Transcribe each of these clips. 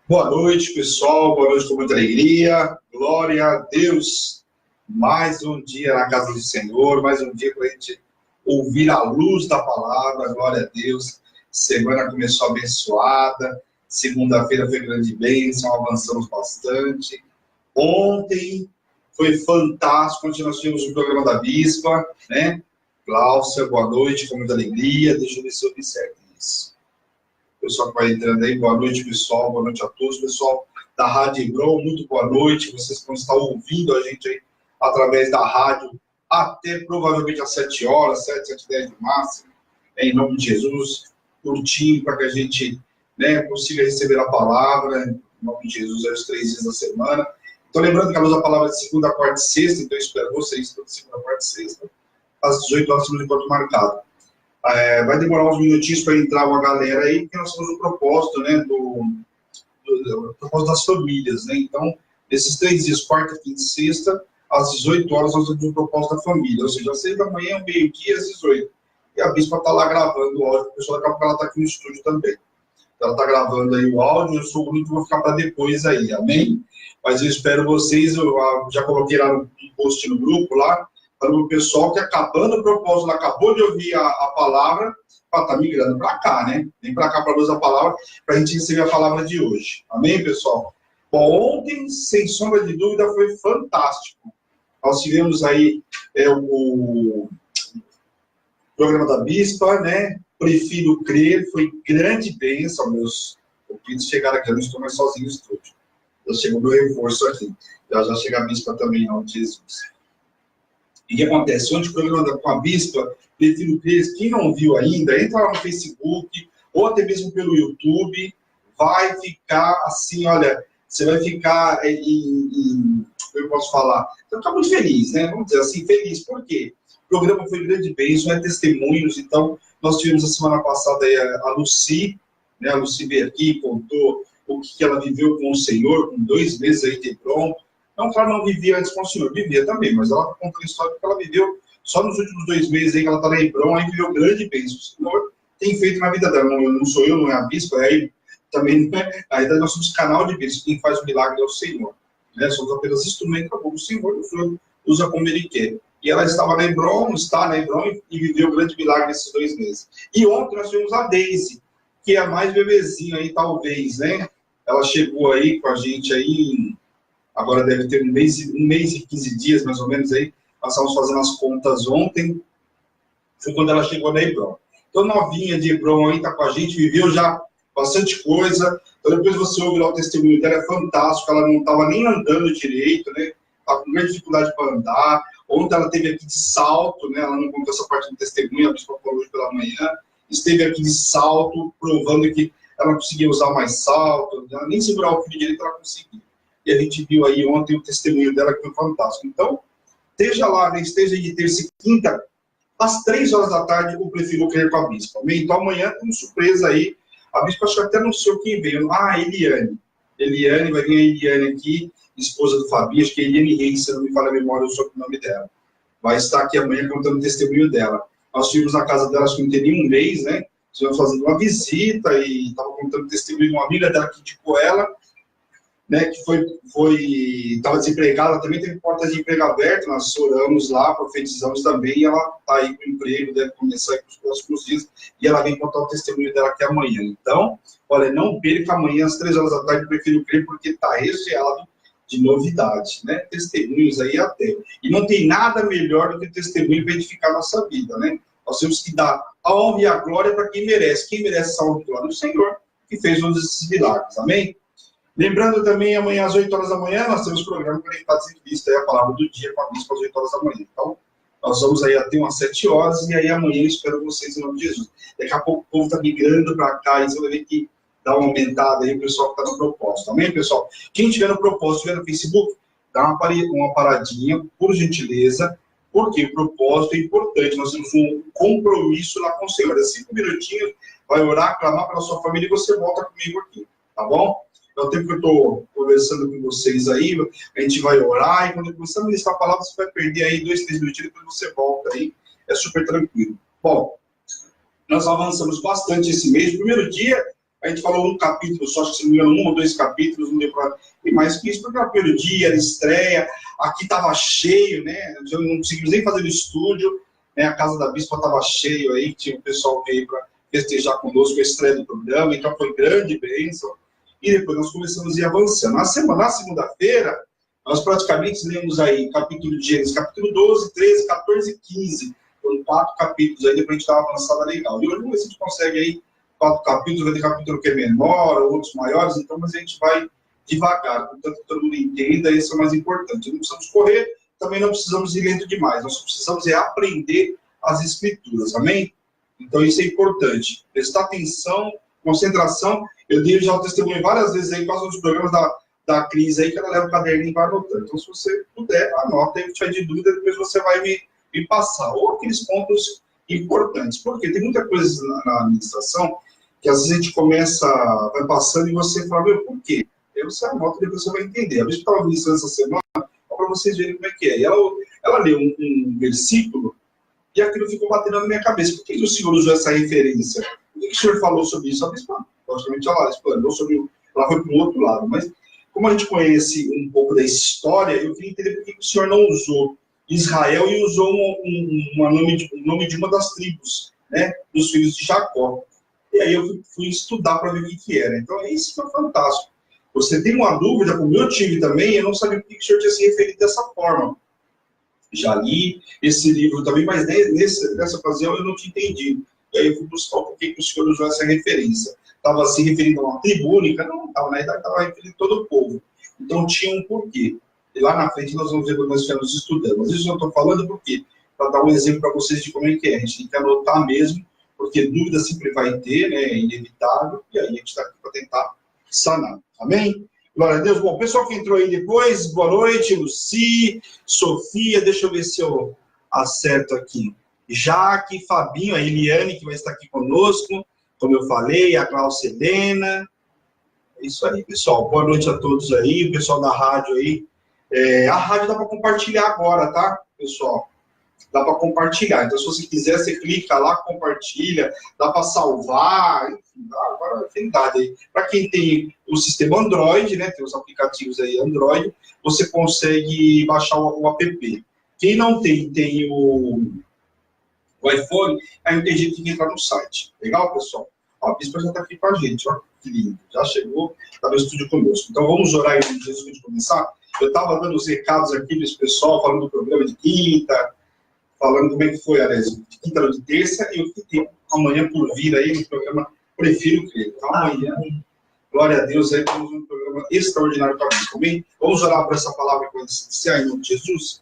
Boa noite, pessoal. Boa noite com muita alegria. Glória a Deus. Mais um dia na casa do Senhor, mais um dia para a gente ouvir a luz da palavra. Glória a Deus. Semana começou abençoada. Segunda-feira foi grande bênção, avançamos bastante. Ontem foi fantástico, ontem nós tivemos o programa da Bispa, né? Cláudia, boa noite, com muita alegria. Deixa eu ver se eu vi certo isso. Pessoal que vai entrando aí, boa noite, pessoal, boa noite a todos, pessoal da Rádio Hebron, muito boa noite, vocês vão estar ouvindo a gente aí através da rádio até provavelmente às 7 horas, 7h10 no máximo, em nome de Jesus, curtindo para que a gente, né, consiga receber a palavra, em nome de Jesus, aos 3 dias da semana. Então, lembrando que a luz da palavra é de segunda, quarta e sexta, então eu espero vocês toda segunda, quarta e sexta, às 18 horas, no encontro marcado. Vai demorar uns minutinhos para entrar uma galera aí, porque nós temos o propósito, né, do propósito das famílias, né? Então, nesses 3 dias, quarta, quinta e sexta, às 18 horas, nós temos o propósito da família, ou seja, às 6 da manhã, meio-dia, às 18. E a bispa está lá gravando o áudio, o pessoal daqui a pouco ela está aqui no estúdio também. Então, ela está gravando aí o áudio, eu sou o único que vou ficar para depois aí, amém? Mas eu espero vocês, eu já coloquei lá no post no grupo lá, para o pessoal que acabando o propósito, acabou de ouvir a palavra, está migrando para cá, né? Vem para cá para a luz da palavra, para a gente receber a palavra de hoje. Amém, pessoal? Bom, ontem, sem sombra de dúvida, foi fantástico. Nós tivemos aí o programa da Bispa, né? Prefiro crer, foi grande bênção. Meus filhos chegaram aqui, eu não estou mais sozinho no estúdio. Já chegou meu reforço aqui. Já chega a Bispa também, em nome de Jesus. E o que acontece? Ontem o programa com a Bispa, prefiro crer, quem não viu ainda, entra lá no Facebook, ou até mesmo pelo YouTube, vai ficar assim, olha, você vai ficar eu posso falar, vai ficar muito feliz, né? Vamos dizer assim, feliz. Por quê? O programa foi grande bênção, é testemunhos, então nós tivemos a semana passada aí a Lucy, né? A Lucy veio aqui, contou o que ela viveu com o Senhor, com 2 meses aí de pronto. Não que ela não vivia antes com o Senhor, vivia também, mas ela conta a história que ela viveu só nos últimos 2 meses aí que ela está na Hebron, aí viveu grande bênção. O Senhor tem feito na vida dela, não sou eu, não é a bispa, aí também não é. Aí nós somos canal de bênção, quem faz o milagre é o Senhor. Né? Somos apenas instrumentos do Senhor, o Senhor usa como Ele quer. E ela estava na Hebron, está na Hebron e viveu o grande milagre nesses 2 meses. E ontem nós tivemos a Daisy, que é a mais bebezinha aí, talvez, né? Ela chegou aí com a gente aí agora deve ter um mês e 15 dias, mais ou menos, aí. Nós estávamos fazendo as contas ontem. Foi quando ela chegou na Hebron. Então, novinha de Hebron aí, está com a gente, viveu já bastante coisa. Então, depois você ouve lá o testemunho dela, é fantástico. Ela não estava nem andando direito, né? Estava com grande dificuldade para andar. Ontem ela esteve aqui de salto, né? Ela não contou essa parte do testemunho, a bispa falou hoje pela manhã. Esteve aqui de salto, provando que ela não conseguia usar mais salto, nem segurar o filho direito ela conseguia. E a gente viu aí ontem o testemunho dela, que foi fantástico. Então, esteja lá, né? Esteja de terça e quinta, às 3 horas da tarde, eu prefiro crer com a Bispa. Então, amanhã tem uma surpresa aí. A Bispa acho que até anunciou quem veio. Eliane. Eliane, vai vir a Eliane aqui, esposa do Fabinho, acho que é Eliane Reis, se não me falha a memória, o sobrenome dela. Vai estar aqui amanhã contando o testemunho dela. Nós estivemos na casa dela, acho que não tem nem um mês, né? Estivemos fazendo uma visita e estava contando o testemunho de uma amiga dela que indicou ela, né, que estava desempregada, também teve porta de emprego aberta, nós oramos lá, profetizamos também, e ela está aí com emprego, deve começar aí com os próximos dias, e ela vem contar o testemunho dela aqui amanhã. Então, olha, não perca amanhã às 3 horas da tarde, prefiro crer, porque está recheado de novidade, né, testemunhos aí até. E não tem nada melhor do que testemunho para edificar a nossa vida, né? Nós temos que dar a honra e a glória para quem merece. Quem merece essa honra e glória? O Senhor, que fez todos esses milagres, amém? Lembrando também, amanhã às 8 horas da manhã, nós temos o programa Conectados em Cristo, aí a palavra do dia com a bispa às 8 horas da manhã. Então, nós vamos aí até umas 7 horas, e aí amanhã eu espero vocês em nome de Jesus. Daqui a pouco o povo está migrando para cá, e você vai ver que dá uma aumentada aí, o pessoal que está no propósito. Amém, pessoal? Quem estiver no propósito, estiver no Facebook, dá uma paradinha, por gentileza, porque o propósito é importante. Nós temos um compromisso lá com o Senhor. É 5 minutinhos, vai orar, clamar pela sua família, e você volta comigo aqui, tá bom? No tempo que eu estou conversando com vocês aí, a gente vai orar, e quando eu começar a ministrar a palavra, você vai perder aí 2, 3 minutinhos, depois você volta aí, é super tranquilo. Bom, nós avançamos bastante esse mês. O primeiro dia, A gente falou um capítulo só, acho que se não me engano, 1 ou 2 capítulos, não deu para... E mais que isso, porque era o primeiro dia, era estreia, aqui estava cheio, né? Eu não conseguimos nem fazer no estúdio, né? A casa da Bispa estava cheio aí, tinha o pessoal que veio para festejar conosco a estreia do programa, então foi grande bênção. E depois nós começamos a ir avançando. Na segunda-feira, nós praticamente lemos aí capítulo de Gênesis, capítulo 12, 13, 14 e 15. Foram 4 capítulos aí, depois a gente estava avançada legal. E hoje vamos ver se a gente consegue aí 4 capítulos, vai ter capítulo que é menor, outros maiores, então, mas a gente vai devagar, portanto, que todo mundo entenda, isso é o mais importante. Não precisamos correr, também não precisamos ir lento demais, nós precisamos aprender as Escrituras, amém? Então, isso é importante. Prestar atenção, concentração. Eu dei já o testemunho várias vezes aí, quase nos programas da crise aí, que ela leva o caderninho e vai anotando. Então, se você puder, anota aí, se tiver de dúvida, depois você vai me passar. Ou aqueles pontos importantes. Porque tem muita coisa na administração que às vezes a gente vai passando e você fala, meu, por quê? Aí você anota e depois você vai entender. A gente estava ministrando essa semana, para vocês verem como é que é. E ela leu um versículo e aquilo ficou batendo na minha cabeça. Por que o senhor usou essa referência? Por que o senhor falou sobre isso? A bispa, logicamente, ela explanou sobre... Ela foi para o outro lado. Mas, como a gente conhece um pouco da história, eu queria entender por que o senhor não usou Israel e usou o nome de uma das tribos, né, dos filhos de Jacó. E aí eu fui estudar para ver o que era. Então, é isso que é fantástico. Você tem uma dúvida, como eu tive também, eu não sabia por que o senhor tinha se referido dessa forma. Já li esse livro também, mas nessa ocasião eu não tinha entendido. E aí eu fui buscar por que o senhor usou essa referência. Estava se referindo a uma tribo única? Não, estava, na verdade, estava referindo a todo o povo. Então tinha um porquê. E lá na frente nós vamos ver quando nós estivermos estudando. Mas isso eu estou falando por quê? Para dar um exemplo para vocês de como é que é. A gente tem que anotar mesmo, porque dúvida sempre vai ter, né? É inevitável. E aí a gente está aqui para tentar sanar. Amém? Glória a Deus. Bom, o pessoal que entrou aí depois, boa noite, Luci, Sofia, deixa eu ver se eu acerto aqui. Jaque, Fabinho, a Eliane, que vai estar aqui conosco, como eu falei, a Cláudia Helena. É isso aí, pessoal. Boa noite a todos aí, o pessoal da rádio aí. A rádio dá para compartilhar agora, tá, pessoal? Dá para compartilhar. Então, se você quiser, você clica lá, compartilha, dá para salvar, enfim, agora tem dado aí. Para quem tem o sistema Android, né, tem os aplicativos aí Android, você consegue baixar o app. Quem não tem o iPhone, aí não tem jeito de entrar no site. Legal, pessoal? Ó, a Bispa já está aqui com a gente, ó, que lindo. Já chegou, está no estúdio conosco. Então, vamos orar em Jesus antes de começar. Eu estava dando os recados aqui desse pessoal, falando do programa de quinta, falando como é que foi, aliás, de quinta ou de terça, e o que tem amanhã por vir aí no programa Prefiro Crer. Então, amanhã, glória a Deus, aí temos um programa extraordinário para nós, também. Vamos orar por essa palavra que vai iniciar em nome de Jesus.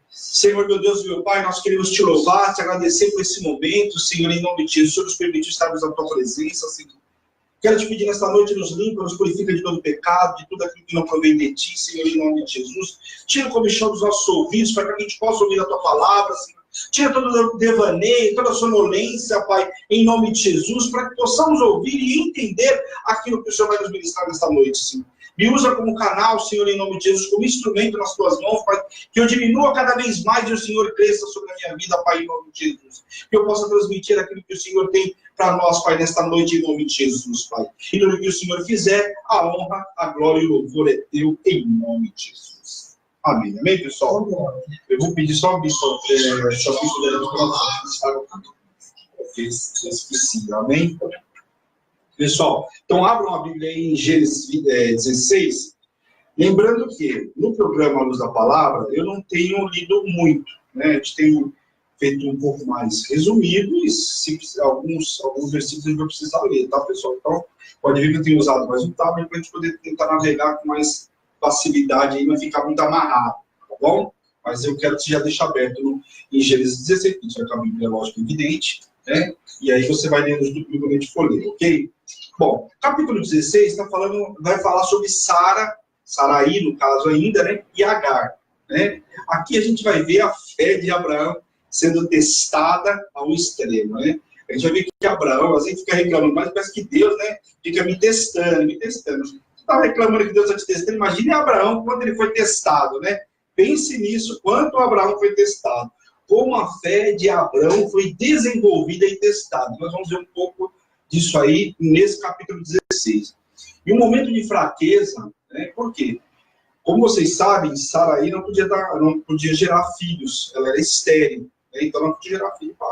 Senhor, meu Deus e meu Pai, nós queremos te louvar, te agradecer por esse momento, Senhor, em nome de Jesus, nos permitir estarmos na tua presença, Senhor. Quero te pedir nesta noite, nos limpa, nos purifica de todo pecado, de tudo aquilo que não provém de ti, Senhor, em nome de Jesus. Tira o comichão dos nossos ouvidos, para que a gente possa ouvir a tua palavra, Senhor. Tira todo o devaneio, toda a sonolência, Pai, em nome de Jesus, para que possamos ouvir e entender aquilo que o Senhor vai nos ministrar nesta noite, Senhor. Me usa como canal, Senhor, em nome de Jesus, como instrumento nas tuas mãos, Pai, que eu diminua cada vez mais e o Senhor cresça sobre a minha vida, Pai, em nome de Jesus. Que eu possa transmitir aquilo que o Senhor tem para nós, Pai, nesta noite, em nome de Jesus, Pai. E no que o Senhor fizer, a honra, a glória e o louvor é teu, em nome de Jesus. Amém. Amém, pessoal? Eu vou pedir só a Bispa, esqueci. Amém? Pessoal, então abram a Bíblia aí em Gênesis 16, lembrando que no programa Luz da Palavra eu não tenho lido muito, né? A gente tem feito um pouco mais resumido e se alguns versículos a gente vai precisar ler, tá, pessoal? Então, pode ver que eu tenho usado mais um tablet para a gente poder tentar navegar com mais facilidade e não ficar muito amarrado, tá bom? Mas eu quero já deixar aberto em Gênesis 16, que a gente vai com a Bíblia, lógico, evidente, né? E aí você vai lendo do que a gente for ler, ok? Bom, capítulo 16 vai falar sobre Saraí, no caso ainda, né? E Agar, né? Aqui a gente vai ver a fé de Abraão sendo testada ao extremo, né? A gente vai ver que Abraão, às vezes fica reclamando, mas parece que Deus, né? Fica me testando. Você está reclamando que Deus está te testando? Imagine Abraão quando ele foi testado, né? Pense nisso, quanto Abraão foi testado. Como a fé de Abraão foi desenvolvida e testada. Nós vamos ver um pouco disso aí nesse capítulo 16. E um momento de fraqueza, né? Por quê? Como vocês sabem, Saraí não podia gerar filhos, ela era estéril, né? Então não podia gerar filho para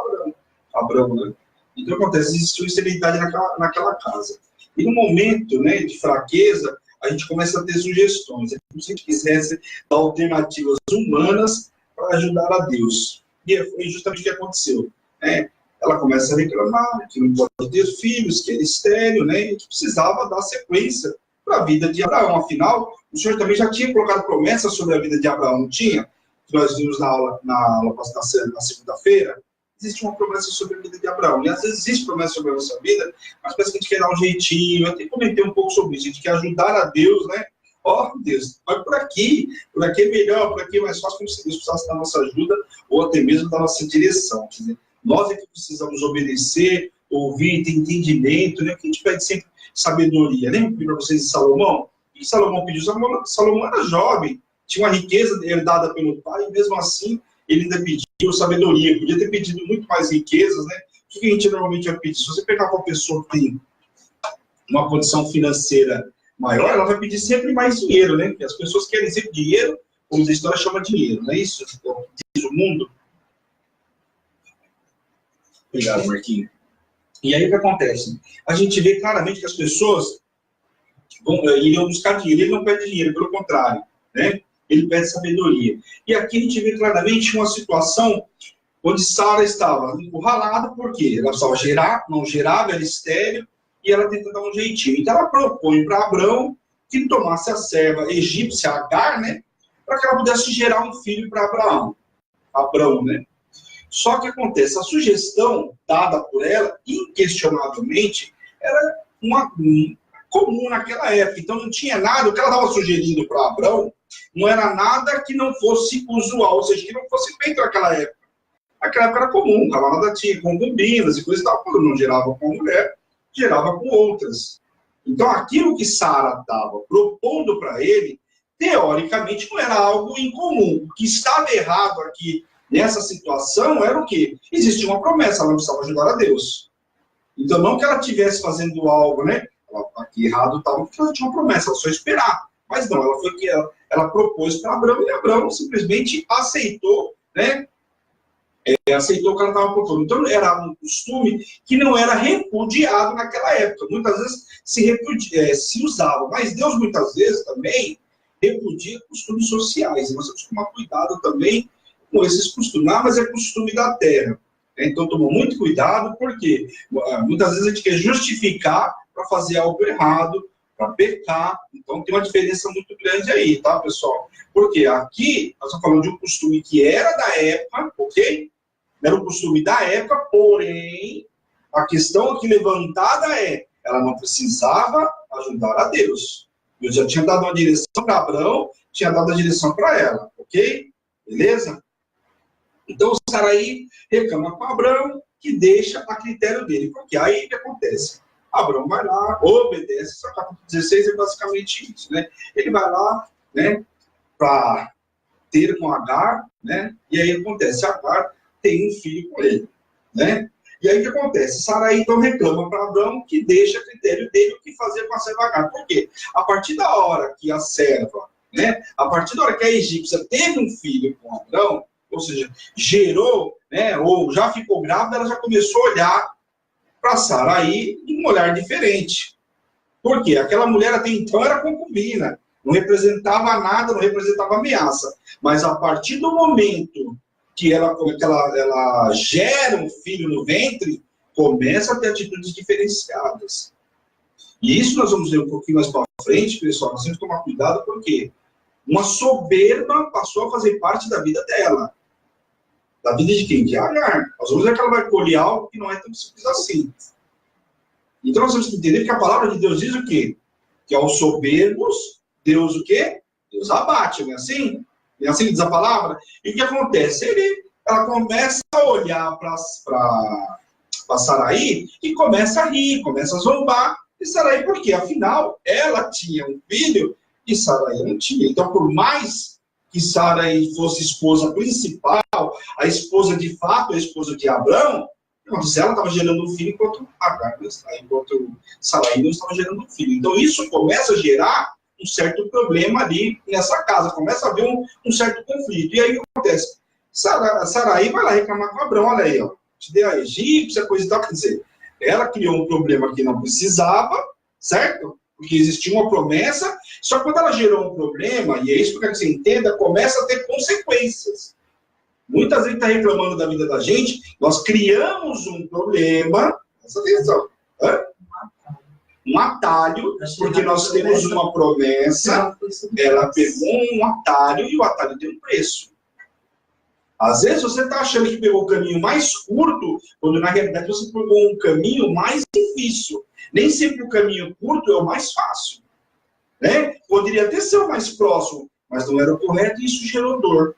Abraão, né? Então acontece, existiu esterilidade naquela casa. E no momento, né, de fraqueza, a gente começa a ter sugestões. É como se a gente quisesse dar alternativas humanas para ajudar a Deus. E foi justamente o que aconteceu, né? Ela começa a reclamar que não pode ter filhos, que era estéril, né? E que precisava dar sequência para a vida de Abraão. Afinal, o Senhor também já tinha colocado promessas sobre a vida de Abraão, não tinha? Que nós vimos na aula na segunda-feira. Existe uma promessa sobre a vida de Abraão. E às vezes existe promessa sobre a nossa vida, mas parece que a gente quer dar um jeitinho. Eu até comentei um pouco sobre isso. A gente quer ajudar a Deus, né? Ó, Deus, vai por aqui é melhor, por aqui é mais fácil, como se Deus precisasse da nossa ajuda, ou até mesmo da nossa direção. Quer dizer, nós é que precisamos obedecer, ouvir, ter entendimento, né? Porque a gente pede sempre sabedoria. Lembra que eu pedi para vocês de Salomão? E Salomão pediu, Salomão era jovem, tinha uma riqueza herdada pelo pai, e mesmo assim ele ainda pediu sabedoria, podia ter pedido muito mais riquezas, né? O que a gente normalmente vai pedir? Se você pegar uma pessoa que tem uma condição financeira maior, ela vai pedir sempre mais dinheiro, né? Porque as pessoas querem sempre dinheiro, como a história chama dinheiro, não é isso? Diz o mundo. Obrigado, Marquinhos. E aí o que acontece? A gente vê claramente que as pessoas iriam buscar dinheiro. Ele não pede dinheiro, pelo contrário, né? Ele pede sabedoria. E aqui a gente vê claramente uma situação onde Sara estava encurralada, porque ela precisava gerar, não gerava, era estéril, e ela tenta dar um jeitinho. Então ela propõe para Abraão que tomasse a serva egípcia, Agar, né? Para que ela pudesse gerar um filho para Abraão, né? Só que acontece, a sugestão dada por ela, inquestionavelmente, era uma comum naquela época. Então não tinha nada, o que ela estava sugerindo para Abraão, não era nada que não fosse usual, ou seja, que não fosse feito naquela época. Naquela época era comum, a camarada tinha concubinas e coisas e tal, quando não gerava com a mulher, gerava com outras. Então aquilo que Sara estava propondo para ele, teoricamente não era algo incomum. O que estava errado aqui nessa situação era o quê? Existia uma promessa, ela precisava ajudar a Deus. Então não que ela estivesse fazendo algo, né? Aqui errado estava porque ela tinha uma promessa, ela só esperar. Mas não, ela foi que ela propôs para Abraão e Abraão simplesmente aceitou, né? Aceitou o que ela estava propondo. Então era um costume que não era repudiado naquela época. Muitas vezes se usava, mas Deus muitas vezes também repudia costumes sociais. E nós temos que tomar cuidado também com esses costumes. Ah, mas é costume da terra. Então toma muito cuidado, porque muitas vezes a gente quer justificar para fazer algo errado, para pecar. Então tem uma diferença muito grande aí, tá, pessoal? Porque aqui nós estamos falando de um costume que era da época, ok? Era um costume da época, porém, a questão aqui levantada é, ela não precisava ajudar a Deus. Deus já tinha dado uma direção para Abraão, tinha dado a direção para ela, ok? Beleza? Então, Saraí reclama com Abraão, que deixa a critério dele. Porque aí o que acontece? Abraão vai lá, obedece, só capítulo 16 é basicamente isso, né? Ele vai lá, né, para ter com Agar, né? E aí acontece, Agar tem um filho com ele, né? E aí o que acontece? Saraí então reclama para Abraão que deixa a critério dele o que fazer com a serva Agar. Por quê? A partir da hora que a serva, né? A partir da hora que a egípcia teve um filho com Abraão, ou seja, gerou, né? Ou já ficou grávida, ela já começou a olhar para Saraí de um olhar diferente. Por quê? Aquela mulher até então era concubina, não representava nada, não representava ameaça. Mas a partir do momento que ela gera um filho no ventre, começa a ter atitudes diferenciadas. E isso nós vamos ver um pouquinho mais para frente, pessoal. Nós temos que tomar cuidado, porque uma soberba passou a fazer parte da vida dela. Da vida de quem? De Agar. Nós vamos ver que ela vai colher algo que não é tão simples assim. Então nós temos que entender que a palavra de Deus diz o quê? Que aos soberbos, Deus o quê? Deus abate, não é assim? É assim que diz a palavra? E o que acontece? Ela começa a olhar para Saraí e começa a rir, começa a zombar. E Saraí, por quê? Afinal, ela tinha um filho e Saraí não tinha. Então, por mais que Saraí fosse esposa principal, a esposa de fato, a esposa de Abraão, Ela estava gerando um filho enquanto Sarai não estava gerando um filho. Então isso começa a gerar um certo problema ali nessa casa, começa a haver um certo conflito. E aí o que acontece? Sarai vai lá reclamar com Abrão, olha aí, ó, te dei a egípcia, coisa e tal, quer dizer, ela criou um problema que não precisava, certo? Porque existia uma promessa, só que quando ela gerou um problema, e é isso que eu quero que você entenda, começa a ter consequências. Muitas vezes está reclamando da vida da gente, nós criamos um problema, presta atenção, um atalho, porque nós temos uma promessa, ela pegou um atalho e o atalho tem um preço. Às vezes você está achando que pegou o caminho mais curto, quando na realidade você pegou um caminho mais difícil. Nem sempre o caminho curto é o mais fácil. Né? Poderia até ser o mais próximo, mas não era o correto e isso gerou dor.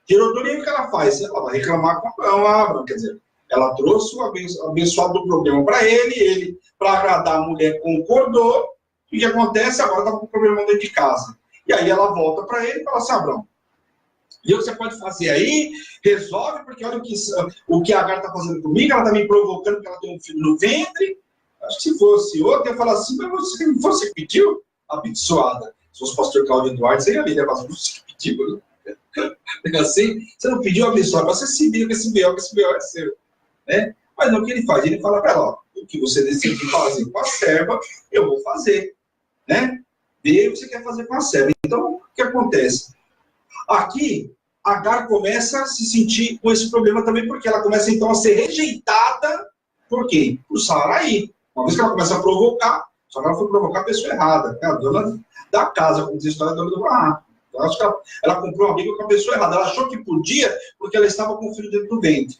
Gerou dor e aí o que ela faz? Ela vai reclamar com Abraão, quer dizer, ela trouxe o abençoado do problema para ele, para agradar a mulher, concordou, e o que acontece? Agora está com um problema dentro de casa. E aí ela volta para ele e fala assim, Abraão, e o que você pode fazer aí, resolve, porque olha o que a Agar está fazendo comigo, ela está me provocando porque ela tem um filho no ventre. Acho que se fosse outro, eu ia falar assim, mas você que pediu a abençoada. Se fosse o pastor Cláudio Eduardo, você ia vir, mas você que pediu, né? Assim, você não pediu a abençoada, você se viu que esse B.O. é seu. Né? Mas não, o que ele faz? Ele fala para ela, ó, o que você decidiu fazer com a serva, eu vou fazer. Né? Vê o que você quer fazer com a serva. Então, o que acontece? Aqui, Agar começa a se sentir com esse problema também, porque ela começa então a ser rejeitada. Por quê? Por Sarai. Uma vez que ela começa a provocar, só que ela foi provocar a pessoa errada. Né? A dona da casa, como diz a história da dona do barraco. Eu acho que ela comprou uma briga com a pessoa errada. Ela achou que podia, porque ela estava com o filho dentro do ventre.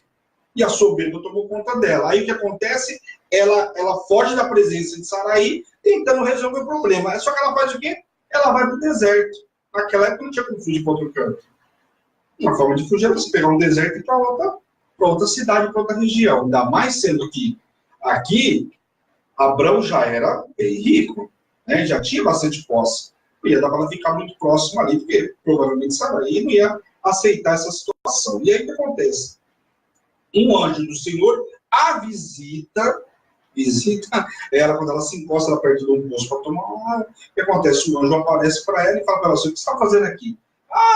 E a soberba tomou conta dela. Aí o que acontece? Ela foge da presença de Sarai, tentando resolver o problema. Só que ela faz o quê? Ela vai para o deserto. Naquela época não tinha como fugir para outro canto. Uma forma de fugir é você pegar um deserto e ir para outra cidade, para outra região. Ainda mais sendo que aqui, Abrão já era bem rico, né? Já tinha bastante posse. Não ia dar para ela ficar muito próxima ali, porque provavelmente Sarai não ia aceitar essa situação. E aí o que acontece? Um anjo do Senhor a visita ela, quando ela se encosta lá perto de um poço para tomar água. O que acontece? O anjo aparece para ela e fala para ela, o que você está fazendo aqui?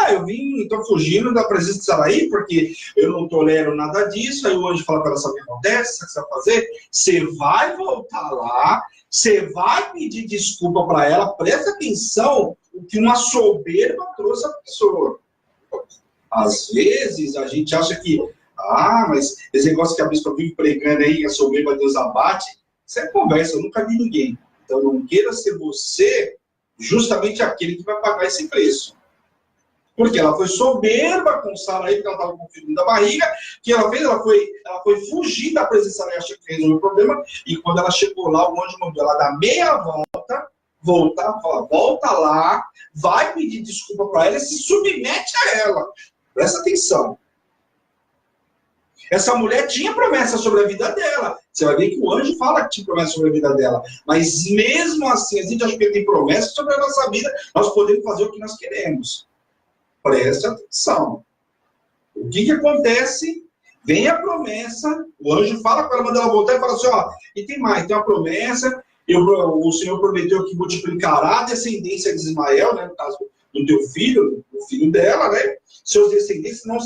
Eu estou fugindo da presença de Sarai, porque eu não tolero nada disso. Aí o anjo fala para ela, sabe o que acontece? Sabe o que você vai fazer? Você vai voltar lá, você vai pedir desculpa para ela, presta atenção o que uma soberba trouxe a pessoa. Às vezes a gente acha que mas esse negócio que a bispa vive pregando aí, que a soberba Deus abate, isso é conversa, eu nunca vi ninguém. Então não queira ser você justamente aquele que vai pagar esse preço. Porque ela foi soberba com Sarai, porque ela estava com o filho da barriga, que ela fez? Ela foi fugir da presença de Sarai, achando que resolveu o problema, e quando ela chegou lá, o anjo mandou ela dar meia volta lá, vai pedir desculpa para ela e se submete a ela. Presta atenção. Essa mulher tinha promessa sobre a vida dela. Você vai ver que o anjo fala que tinha promessa sobre a vida dela. Mas mesmo assim, a gente acha que tem promessa sobre a nossa vida, nós podemos fazer o que nós queremos. Preste atenção. O que acontece? Vem a promessa, o anjo fala para ela, manda ela voltar e fala assim, e tem mais, tem uma promessa, o Senhor prometeu que multiplicará a descendência de Ismael, né, no caso do teu filho, o filho dela, né? Seus descendentes não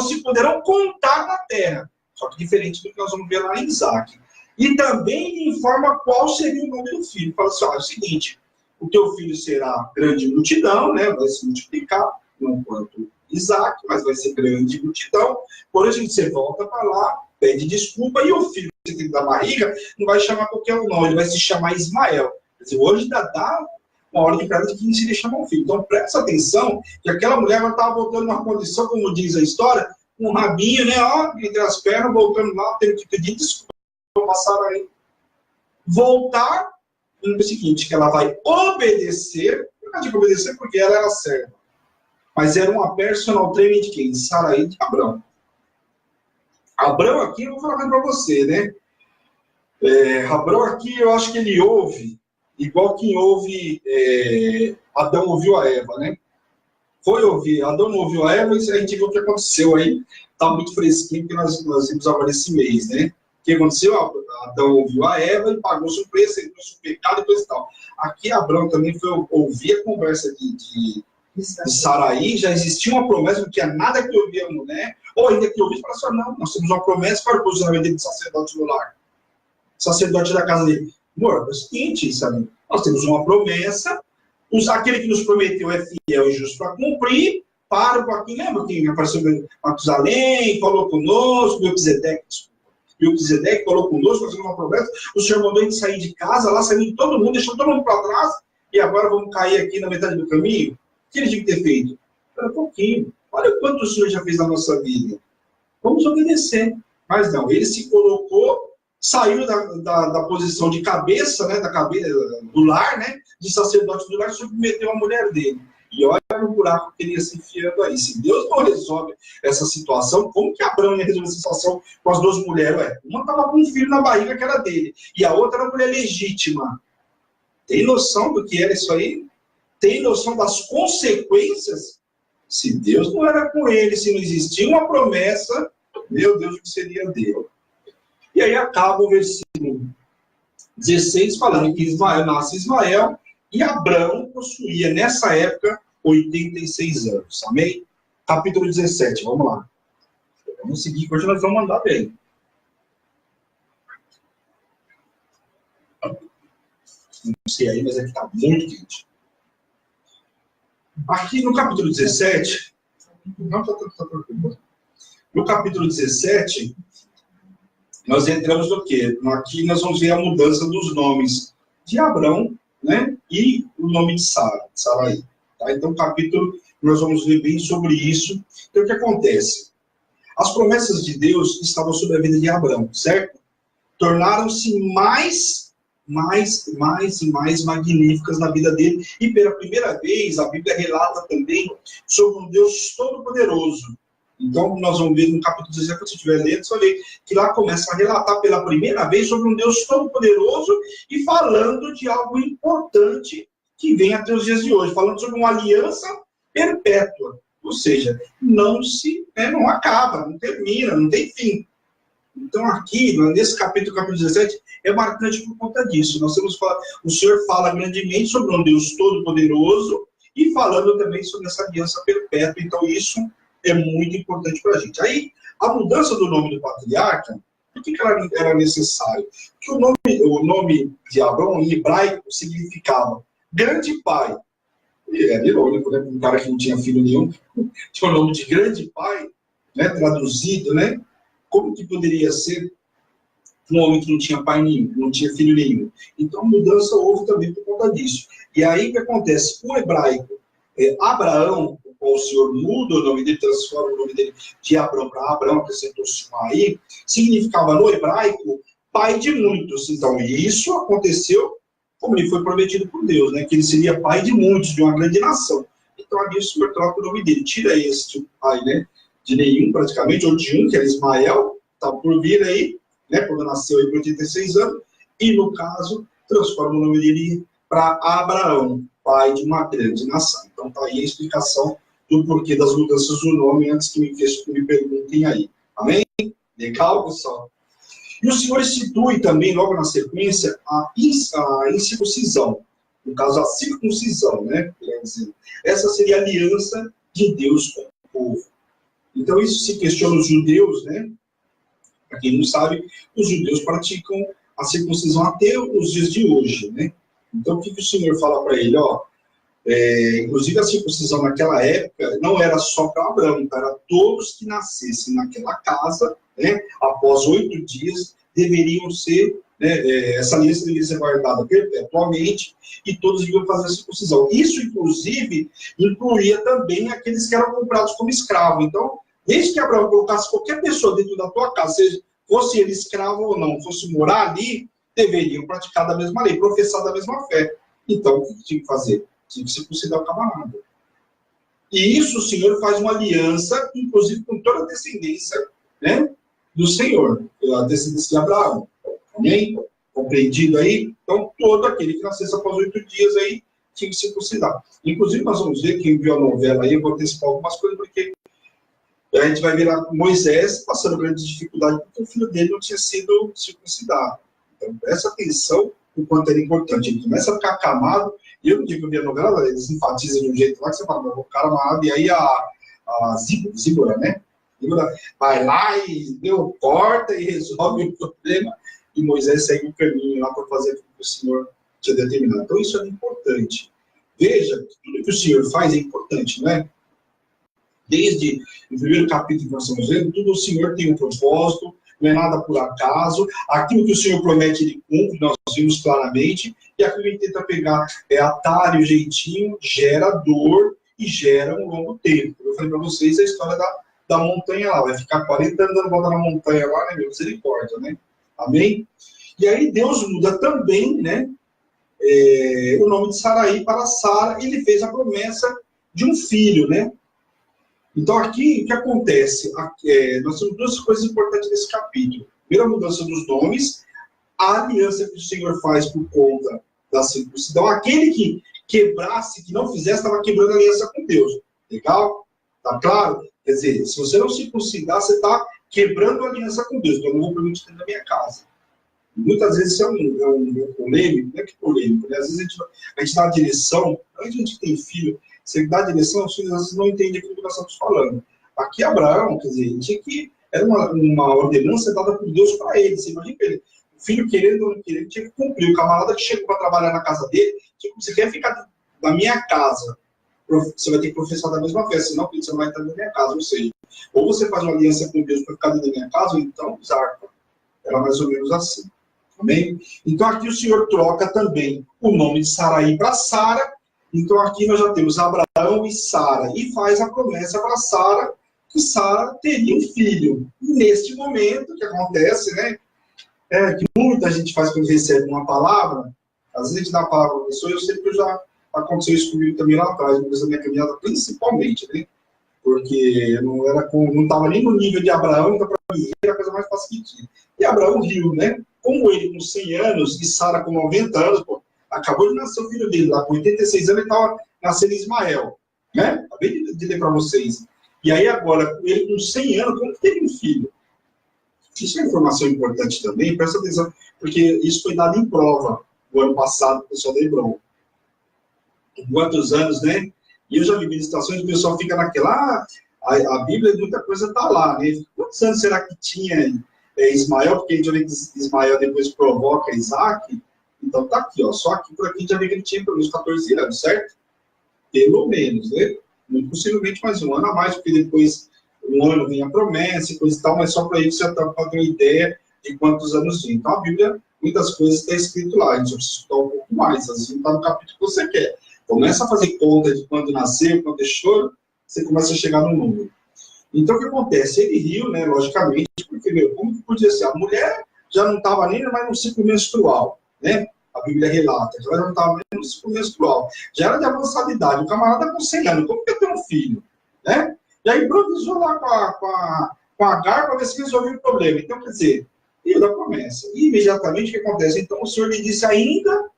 se poderão contar na terra. Só que diferente do que nós vamos ver lá em Isaac. E também informa qual seria o nome do filho. Fala assim, é o seguinte, o teu filho será grande multidão, né? Vai se multiplicar, não quanto Isaac, mas vai ser grande multidão. Por isso você volta para lá, pede desculpa, e o filho que você tem da barriga não vai chamar qualquer um, não. Ele vai se chamar Ismael. Quer dizer, hoje ainda dá uma ordem para ela de que se deixa chamar um filho. Então, presta atenção que aquela mulher estava voltando numa condição, como diz a história, com um rabinho, né, entre as pernas, voltando lá, tendo que pedir desculpa, passar aí. Voltar, no seguinte, que ela vai obedecer, não digo obedecer porque ela era serva, mas era uma personal trainer de quem? Sarai de Abrão. Abrão aqui, eu vou falar para você, né? Abrão aqui, eu acho que ele ouve igual quem ouve, Adão ouviu a Eva, né? foi ouvir, Adão não ouviu a Eva, e a gente viu o que aconteceu aí, está muito fresquinho, porque nós vimos agora esse mês, né? O que aconteceu? Adão ouviu a Eva e pagou seu preço, ele trouxe o pecado e coisa e tal. Aqui Abraão também foi ouvir a conversa de Saraí, já existia uma promessa, não tinha nada que ouvir a mulher, ou ainda que ouvir, falou assim, não, nós temos uma promessa para o posicionamento dele de sacerdote no lar. Sacerdote da casa dele. Amor, é o seguinte, sabe? Nós temos uma promessa, aquele que nos prometeu é fiel e justo para cumprir, para um pouquinho, lembra que apareceu Matusalém, falou conosco, Melquisedeque falou conosco, fazendo uma promessa, o Senhor mandou a gente sair de casa, lá saindo de todo mundo, deixou todo mundo para trás, e agora vamos cair aqui na metade do caminho? O que ele tinha que ter feito? Espera um pouquinho, olha o quanto o Senhor já fez na nossa vida. Vamos obedecer. Mas não, ele se colocou, saiu da posição de cabeça, né, da cabeça do lar, né, de sacerdote do lar, e submeteu a mulher dele. E olha no buraco que ele ia se enfiando aí. Se Deus não resolve essa situação, como que Abraão ia resolver essa situação com as duas mulheres? Ué, uma estava com um filho na barriga que era dele, e a outra era mulher legítima. Tem noção do que era isso aí? Tem noção das consequências? Se Deus não era com ele, se não existia uma promessa, meu Deus, o que seria dele? E aí acaba o versículo 16 falando que Ismael nasce Ismael, e Abraão possuía, nessa época, 86 anos. Amém? Capítulo 17, vamos lá. Vamos seguir, hoje nós vamos andar bem. Não sei aí, mas é que está muito quente. Aqui no capítulo 17, no capítulo 17, nós entramos no quê? Aqui nós vamos ver a mudança dos nomes de Abraão, né? E o nome de Saraí. Tá? Então, o capítulo, nós vamos ver bem sobre isso. Então, o que acontece? As promessas de Deus estavam sobre a vida de Abraão, certo? Tornaram-se mais magníficas na vida dele. E pela primeira vez, a Bíblia relata também sobre um Deus todo-poderoso. Então, nós vamos ver no capítulo 17, quando você estiver lendo, você vai ver que lá começa a relatar pela primeira vez sobre um Deus todo-poderoso e falando de algo importante que vem até os dias de hoje, falando sobre uma aliança perpétua. Ou seja, não acaba, não termina, não tem fim. Então, aqui, nesse capítulo 17, é marcante por conta disso. Nós temos o Senhor fala grandemente sobre um Deus todo-poderoso e falando também sobre essa aliança perpétua. Então, isso é muito importante para a gente. Aí, a mudança do nome do patriarca, por que ela era necessária? Porque o nome de Abraão, em hebraico, significava grande pai. E é irônico, né? Um cara que não tinha filho nenhum, tinha o nome de grande pai, né? Traduzido, né? Como que poderia ser um homem que não tinha pai nenhum, não tinha filho nenhum? Então, a mudança houve também por conta disso. E aí, o que acontece? O hebraico, Abraão, o Senhor muda o nome dele, transforma o nome dele de Abraão para Abraão, acrescentou-se um aí, significava no hebraico pai de muitos. Então, isso aconteceu como ele foi prometido por Deus, né? Que ele seria pai de muitos, de uma grande nação. Então, ali o Senhor troca o nome dele, tira esse tipo pai, né? De nenhum, praticamente, ou de um, que era Ismael, está por vir aí, né? Quando nasceu aí por 86 anos, e no caso, transforma o nome dele para Abraão, pai de uma grande nação. Então, está aí a explicação do porquê das mudanças do nome, antes que me perguntem aí. Amém? Legal, pessoal? E o Senhor institui também, logo na sequência, a incircuncisão. No caso, a circuncisão, né? Essa seria a aliança de Deus com o povo. Então, isso se questiona os judeus, né? Para quem não sabe, os judeus praticam a circuncisão até os dias de hoje, né? Então, o que o Senhor fala para ele? Inclusive, a circuncisão naquela época não era só para Abraão, era todos que nascessem naquela casa, né? Após 8 dias, deveriam ser, né? Essa aliança deveria ser guardada perpetuamente e todos deviam fazer a circuncisão. Isso, inclusive, incluía também aqueles que eram comprados como escravos. Então, desde que Abraão colocasse qualquer pessoa dentro da tua casa, seja fosse ele escravo ou não, fosse morar ali, deveriam praticar da mesma lei, professar da mesma fé. Então, o que tinha que fazer? Tinha que circuncidar o camarada. E isso o Senhor faz uma aliança, inclusive com toda a descendência, né, do Senhor, a descendência de Abraão. Amém? Compreendido aí? Então, todo aquele que nascesse após 8 dias aí, tinha que circuncidar. Inclusive, nós vamos ver, quem viu a novela aí, eu vou antecipar algumas coisas, porque a gente vai ver Moisés passando grandes dificuldades, porque o filho dele não tinha sido circuncidado. Então, presta atenção o quanto era importante. Ele começa a ficar acamado, e eu não digo que eu vi a novela, eles enfatizam de um jeito lá, que você fala, o cara amarrado, e aí a Zíbora, né? Zíbora vai lá e corta e resolve o problema, e Moisés segue o caminho lá para fazer aquilo que o Senhor tinha determinado. Então, isso é importante. Veja, tudo que o Senhor faz é importante, não é? Desde o primeiro capítulo que nós estamos vendo, tudo o Senhor tem um propósito, não é nada por acaso. Aquilo que o Senhor promete, Ele cumpre, nós vimos claramente, e aquilo que Ele tenta pegar atalho, jeitinho, gera dor e gera um longo tempo. Eu falei para vocês a história da montanha lá, vai ficar 40 anos dando volta na montanha lá, né, meu? Misericórdia, né? Amém? E aí Deus muda também, né, o nome de Sarai para Sara, e Ele fez a promessa de um filho, né? Então aqui, o que acontece? Nós temos duas coisas importantes nesse capítulo. Primeiro, a mudança dos nomes, a aliança que o Senhor faz por conta da circuncisão. Aquele que quebrasse, que não fizesse, estava quebrando a aliança com Deus. Legal? Tá claro? Quer dizer, se você não circuncidar, você está quebrando a aliança com Deus. Então, eu não vou permitir dentro da minha casa. Muitas vezes isso é um polêmico, não é que polêmico, né? Às vezes a gente dá a direção, a gente tem filho, você dá a direção, os filhos às vezes não entendem aquilo que nós estamos falando. Aqui Abraão, quer dizer, era uma ordenança dada por Deus para ele. Você imagina que o filho querendo ou não querendo, tinha que cumprir. O camarada que chegou para trabalhar na casa dele, tipo, você quer ficar na minha casa, você vai ter que professar da mesma fé, senão você não vai estar na minha casa. Ou seja, ou você faz uma aliança com Deus para ficar dentro da minha casa, ou então zarpa. Era mais ou menos assim. Amém? Então aqui o Senhor troca também o nome de Sarai para Sara. Então aqui nós já temos Abraão e Sara. E faz a promessa para Sara que Sara teria um filho. E neste momento, o que acontece, né? Que muita gente faz quando recebe uma palavra. Às vezes a gente dá a palavra para a pessoa, eu sei que já aconteceu isso comigo também lá atrás, no começo da minha caminhada, principalmente, né? Porque eu não estava nem no nível de Abraão, então para mim era a coisa mais fácil que tinha. E Abraão riu, né? Como ele com 100 anos e Sara com 90 anos, pô, acabou de nascer o filho dele lá, com 86 anos ele estava nascendo Ismael, né? Acabei de ler para vocês. E aí agora, ele com 100 anos, como que teve um filho? Isso é uma informação importante também, presta atenção, porque isso foi dado em prova no ano passado, o pessoal da Hebron. Quantos anos, né? E eu já vi meditações, o pessoal fica naquela, a Bíblia, muita coisa está lá, né? Quantos anos será que tinha Ismael? Porque a gente vê que Ismael depois provoca Isaac. Então tá aqui, ó. Só aqui por aqui a gente já vê que ele tinha pelo menos 14 anos, certo? Pelo menos, né? Muito possivelmente mais um ano a mais, porque depois um ano vem a promessa e coisa e tal, mas só para isso você ter uma ideia de quantos anos tinha. Então a Bíblia, muitas coisas está escrito lá, a gente só precisa estudar um pouco mais, às vezes não está no capítulo que você quer. Começa a fazer conta de quando nasceu, quando deixou, você começa a chegar no número. Então, o que acontece? Ele riu, né, logicamente, porque, como que podia ser? A mulher já não estava nem mais no ciclo menstrual, né? A Bíblia relata, ela já não estava nem no ciclo menstrual. Já era de avançada idade, o camarada com 100 anos, como que eu tenho um filho? Né? E aí improvisou lá com a Agar para ver se resolveu o problema. Então, quer dizer, riu da promessa. E imediatamente o que acontece? Então, o Senhor lhe disse ainda,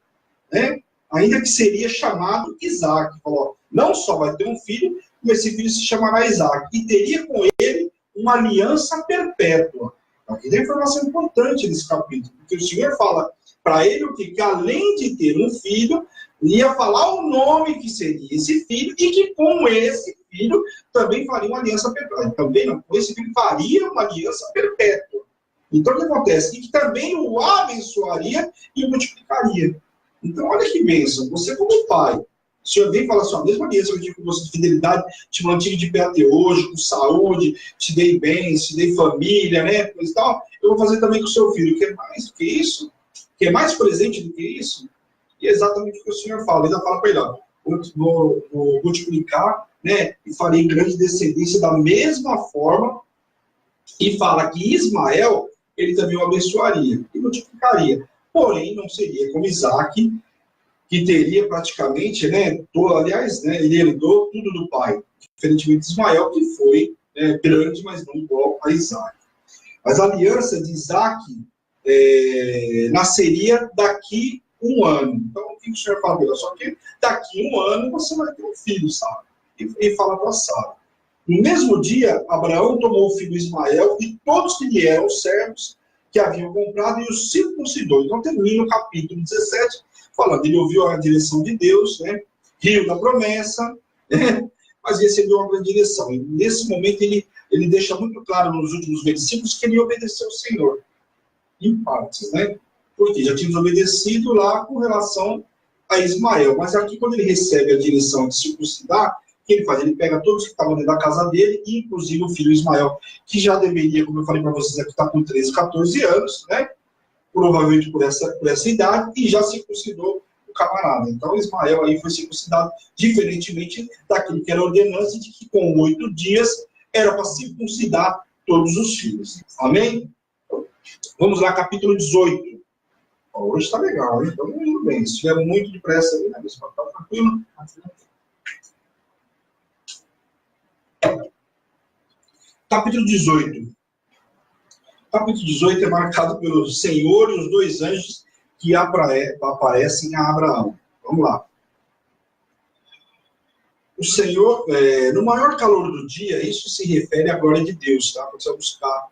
né? Ainda que seria chamado Isaac. Falou, não só vai ter um filho, mas esse filho se chamará Isaac. E teria com ele uma aliança perpétua. Aqui tem informação importante nesse capítulo, porque o Senhor fala para ele o quê? Que além de ter um filho, ia falar o nome que seria esse filho, e que com esse filho também faria uma aliança perpétua. Também não, com esse filho faria uma aliança perpétua. Então o que acontece? E que também o abençoaria e multiplicaria. Então, olha que bênção. Você, como pai, o Senhor vem falar sua mesma aliança que eu tive com você de fidelidade, te mantive de pé até hoje, com saúde, te dei bens, te dei família, né? Coisa e tal. Eu vou fazer também com o seu filho. Quer mais do que isso? Quer mais presente do que isso? E é exatamente o que o Senhor fala. Ele ainda fala para ele, ó, vou multiplicar, né? E farei grande descendência da mesma forma. E fala que Ismael, ele também o abençoaria e multiplicaria. Porém, não seria como Isaac, que teria praticamente, né, aliás, né, ele herdou tudo do pai, diferentemente de Ismael, que foi grande, mas não igual a Isaac. Mas a aliança de Isaac nasceria daqui um ano. Então, o que o Senhor falou? Só que daqui um ano você vai ter um filho, Sara. E fala para Sara. No mesmo dia, Abraão tomou o filho Ismael e todos que lhe eram servos que haviam comprado e os circuncidou. Então, termina o capítulo 17, falando, ele ouviu a direção de Deus, né? Riu da promessa, né? Mas recebeu uma grande direção. E nesse momento, ele deixa muito claro nos últimos versículos que ele obedeceu ao Senhor. Em partes, né? Porque já tínhamos obedecido lá com relação a Ismael. Mas aqui, quando ele recebe a direção de circuncidar, o que ele faz? Ele pega todos que estavam dentro da casa dele, inclusive o filho Ismael, que já deveria, como eu falei para vocês aqui, está com 13, 14 anos, né? Provavelmente por essa idade, e já circuncidou o camarada. Então, Ismael aí foi circuncidado, diferentemente daquilo que era a ordenança de que com 8 dias era para circuncidar todos os filhos. Amém? Vamos lá, capítulo 18. Hoje está legal, hein? Estamos indo bem. Se tiver muito depressa aí, né? Está tranquilo. Capítulo 18. Capítulo 18 é marcado pelo Senhor e os 2 anjos que aparecem a Abraão. Vamos lá. O Senhor, no maior calor do dia, isso se refere à glória de Deus, tá? Quando você vai buscar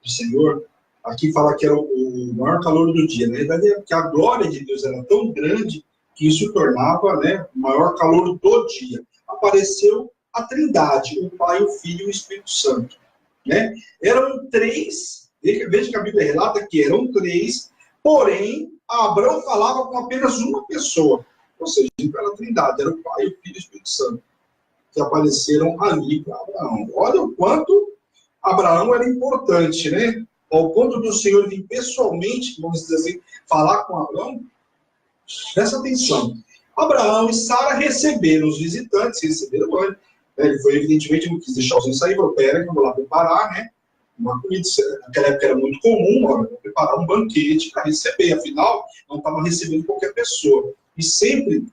o Senhor, aqui fala que era o maior calor do dia. Na verdade, é que a glória de Deus era tão grande que isso tornava, né, o maior calor do dia. Apareceu a Trindade, o Pai, o Filho e o Espírito Santo. Né? Eram 3, veja que a Bíblia relata que eram 3, porém, Abraão falava com apenas uma pessoa. Ou seja, era a Trindade, era o Pai, o Filho e o Espírito Santo, que apareceram ali para Abraão. Olha o quanto Abraão era importante, né? Ao ponto do Senhor vir pessoalmente, vamos dizer assim, falar com Abraão. Presta atenção. Abraão e Sara receberam os visitantes, receberam o anjo. Ele foi, evidentemente, não quis deixar os anjos sair, falou, pera, que eu vou lá preparar, né? Uma comida, naquela época era muito comum, ó, preparar um banquete para receber, afinal, não estava recebendo qualquer pessoa. E sempre,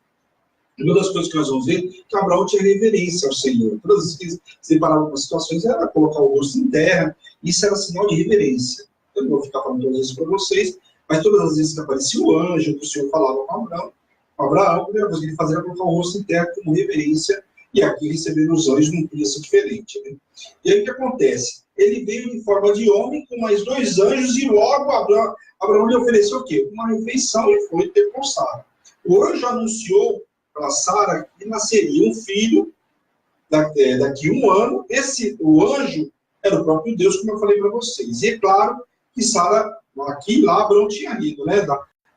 uma das coisas que nós vamos ver, que Abraão tinha reverência ao Senhor. Todas as vezes que se deparava com as situações, era colocar o rosto em terra, isso era sinal de reverência. Eu não vou ficar falando todas as vezes para vocês, mas todas as vezes que aparecia o anjo, que o Senhor falava com Abraão, a primeira coisa que ele fazia era colocar o rosto em terra como reverência. E aqui receber os anjos não podia ser diferente. Né? E aí o que acontece? Ele veio em forma de homem com mais 2 anjos e logo Abraão lhe ofereceu o quê? Uma refeição e foi ter com Sara. O anjo anunciou para Sara que nasceria um filho daqui um ano. O anjo era o próprio Deus, como eu falei para vocês. E é claro que Sara, aqui lá Abraão tinha ido, né?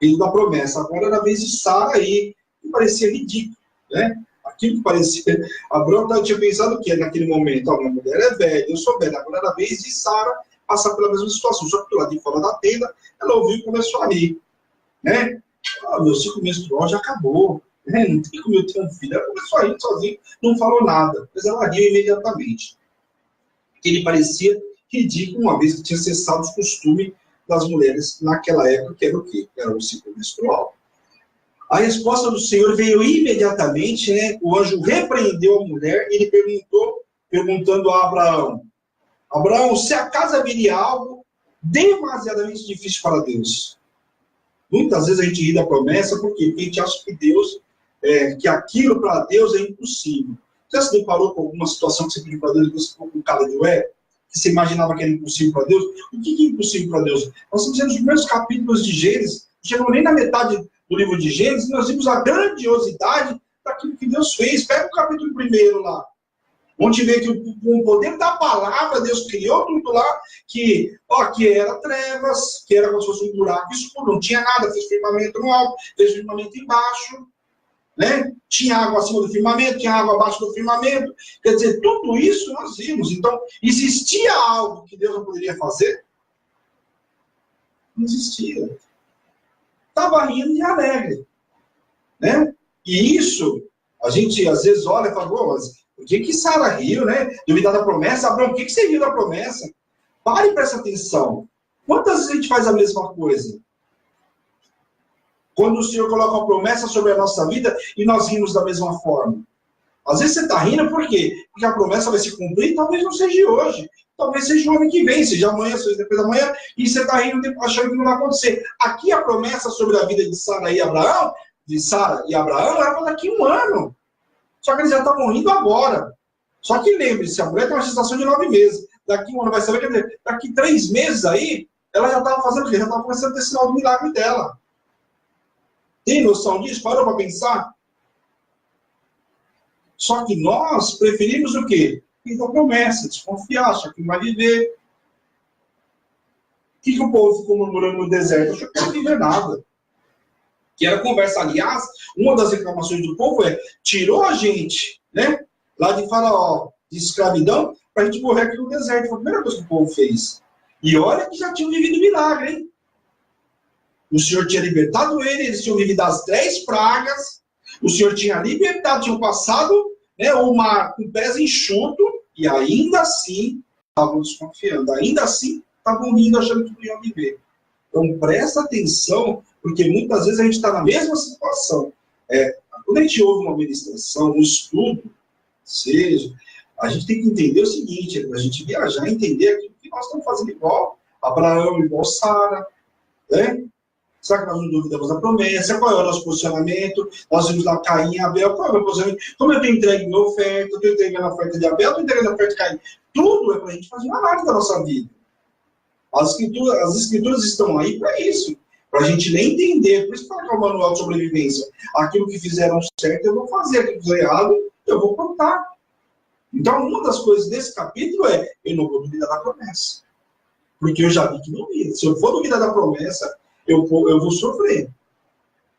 Ido da promessa. Agora era a vez de Sara aí, que parecia ridículo, né? Aquilo que parecia... Abraão tinha pensado o quê naquele momento? A minha mulher é velha, eu sou velha. Agora era a vez de Sara passar pela mesma situação. Só que do lado de fora da tenda, ela ouviu e começou a rir. Né? Meu ciclo menstrual já acabou. Né? Não tem como eu ter um filho. Ela começou a rir sozinha, não falou nada. Mas ela riu imediatamente. Ele parecia ridículo, uma vez que tinha cessado o costume das mulheres naquela época, que era o quê? Era o ciclo menstrual. A resposta do Senhor veio imediatamente, né? O anjo repreendeu a mulher e ele perguntando a Abraão, Abraão, se acaso haveria algo demasiadamente difícil para Deus? Muitas vezes a gente ri da promessa, por quê? Porque a gente acha que Deus, que aquilo para Deus é impossível. Você se deparou com alguma situação que você pediu para Deus e você ficou com cara de ué? Que você imaginava que era impossível para Deus? O que é impossível para Deus? Nós estamos vendo os primeiros capítulos de Gênesis, não chegamos nem na metade do livro de Gênesis, nós vimos a grandiosidade daquilo que Deus fez. Pega o capítulo 1 lá. Onde vê que com o poder da palavra, Deus criou tudo lá, que era trevas, que era como se fosse um buraco escuro, não tinha nada, fez firmamento no alto, fez firmamento embaixo, né? Tinha água acima do firmamento, tinha água abaixo do firmamento. Quer dizer, tudo isso nós vimos. Então, existia algo que Deus não poderia fazer? Não existia. Estava rindo e alegre. Né? E isso, a gente às vezes olha e fala, mas por que Sara riu, né? Duvidar da promessa? Abraão, por que você riu da promessa? Pare e preste atenção. Quantas vezes a gente faz a mesma coisa? Quando o Senhor coloca uma promessa sobre a nossa vida e nós rimos da mesma forma. Às vezes você está rindo por quê? Porque a promessa vai se cumprir, talvez não seja hoje. Talvez seja o ano que vem, seja amanhã, seja depois da manhã, e você está rindo achando que não vai acontecer. Aqui a promessa sobre a vida de Sara e Abraão, era para daqui a um ano. Só que eles já estavam rindo agora. Só que lembre-se, a mulher tem uma gestação de 9 meses. Daqui um ano vai saber, quer dizer, daqui 3 meses aí, ela já estava fazendo o quê? Já estava começando a ter sinal do milagre dela. Tem noção disso? Parou para pensar? Só que nós preferimos o quê? Então promessa, desconfiar, achar que não vai viver. O que o povo ficou murmurando no deserto? Achou que não ia viver nada. Que era conversa, aliás, uma das reclamações do povo tirou a gente, né, lá de Faraó, de escravidão, para a gente morrer aqui no deserto. Foi a primeira coisa que o povo fez. E olha que já tinham vivido milagre, hein? O Senhor tinha libertado eles tinham vivido as 10 pragas, o Senhor tinha libertado, tinham passado, né, o mar com pés enxuto, e ainda assim estavam desconfiando, ainda assim estavam rindo, achando que não iam viver. Então presta atenção, porque muitas vezes a gente está na mesma situação. Quando a gente ouve uma ministração, um estudo, seja, a gente tem que entender o seguinte, a gente viajar e entender aquilo que nós estamos fazendo igual Abraão, igual Sara, né? Será que nós não duvidamos da promessa? Qual é o nosso posicionamento? Nós vimos lá Caim e Abel. Qual é o meu posicionamento? Como eu tenho entregue minha oferta? Eu estou entregando a oferta de Abel? Eu estou entregando a oferta de Caim? Tudo é para a gente fazer uma análise da nossa vida. As escrituras estão aí para isso. Para a gente nem entender. Por isso que fala que é o manual de sobrevivência. Aquilo que fizeram certo, eu vou fazer. Aquilo que fizeram errado, eu vou contar. Então, uma das coisas desse capítulo eu não vou duvidar da promessa. Porque eu já vi que não ia. Se eu for duvidar da promessa, eu vou sofrer.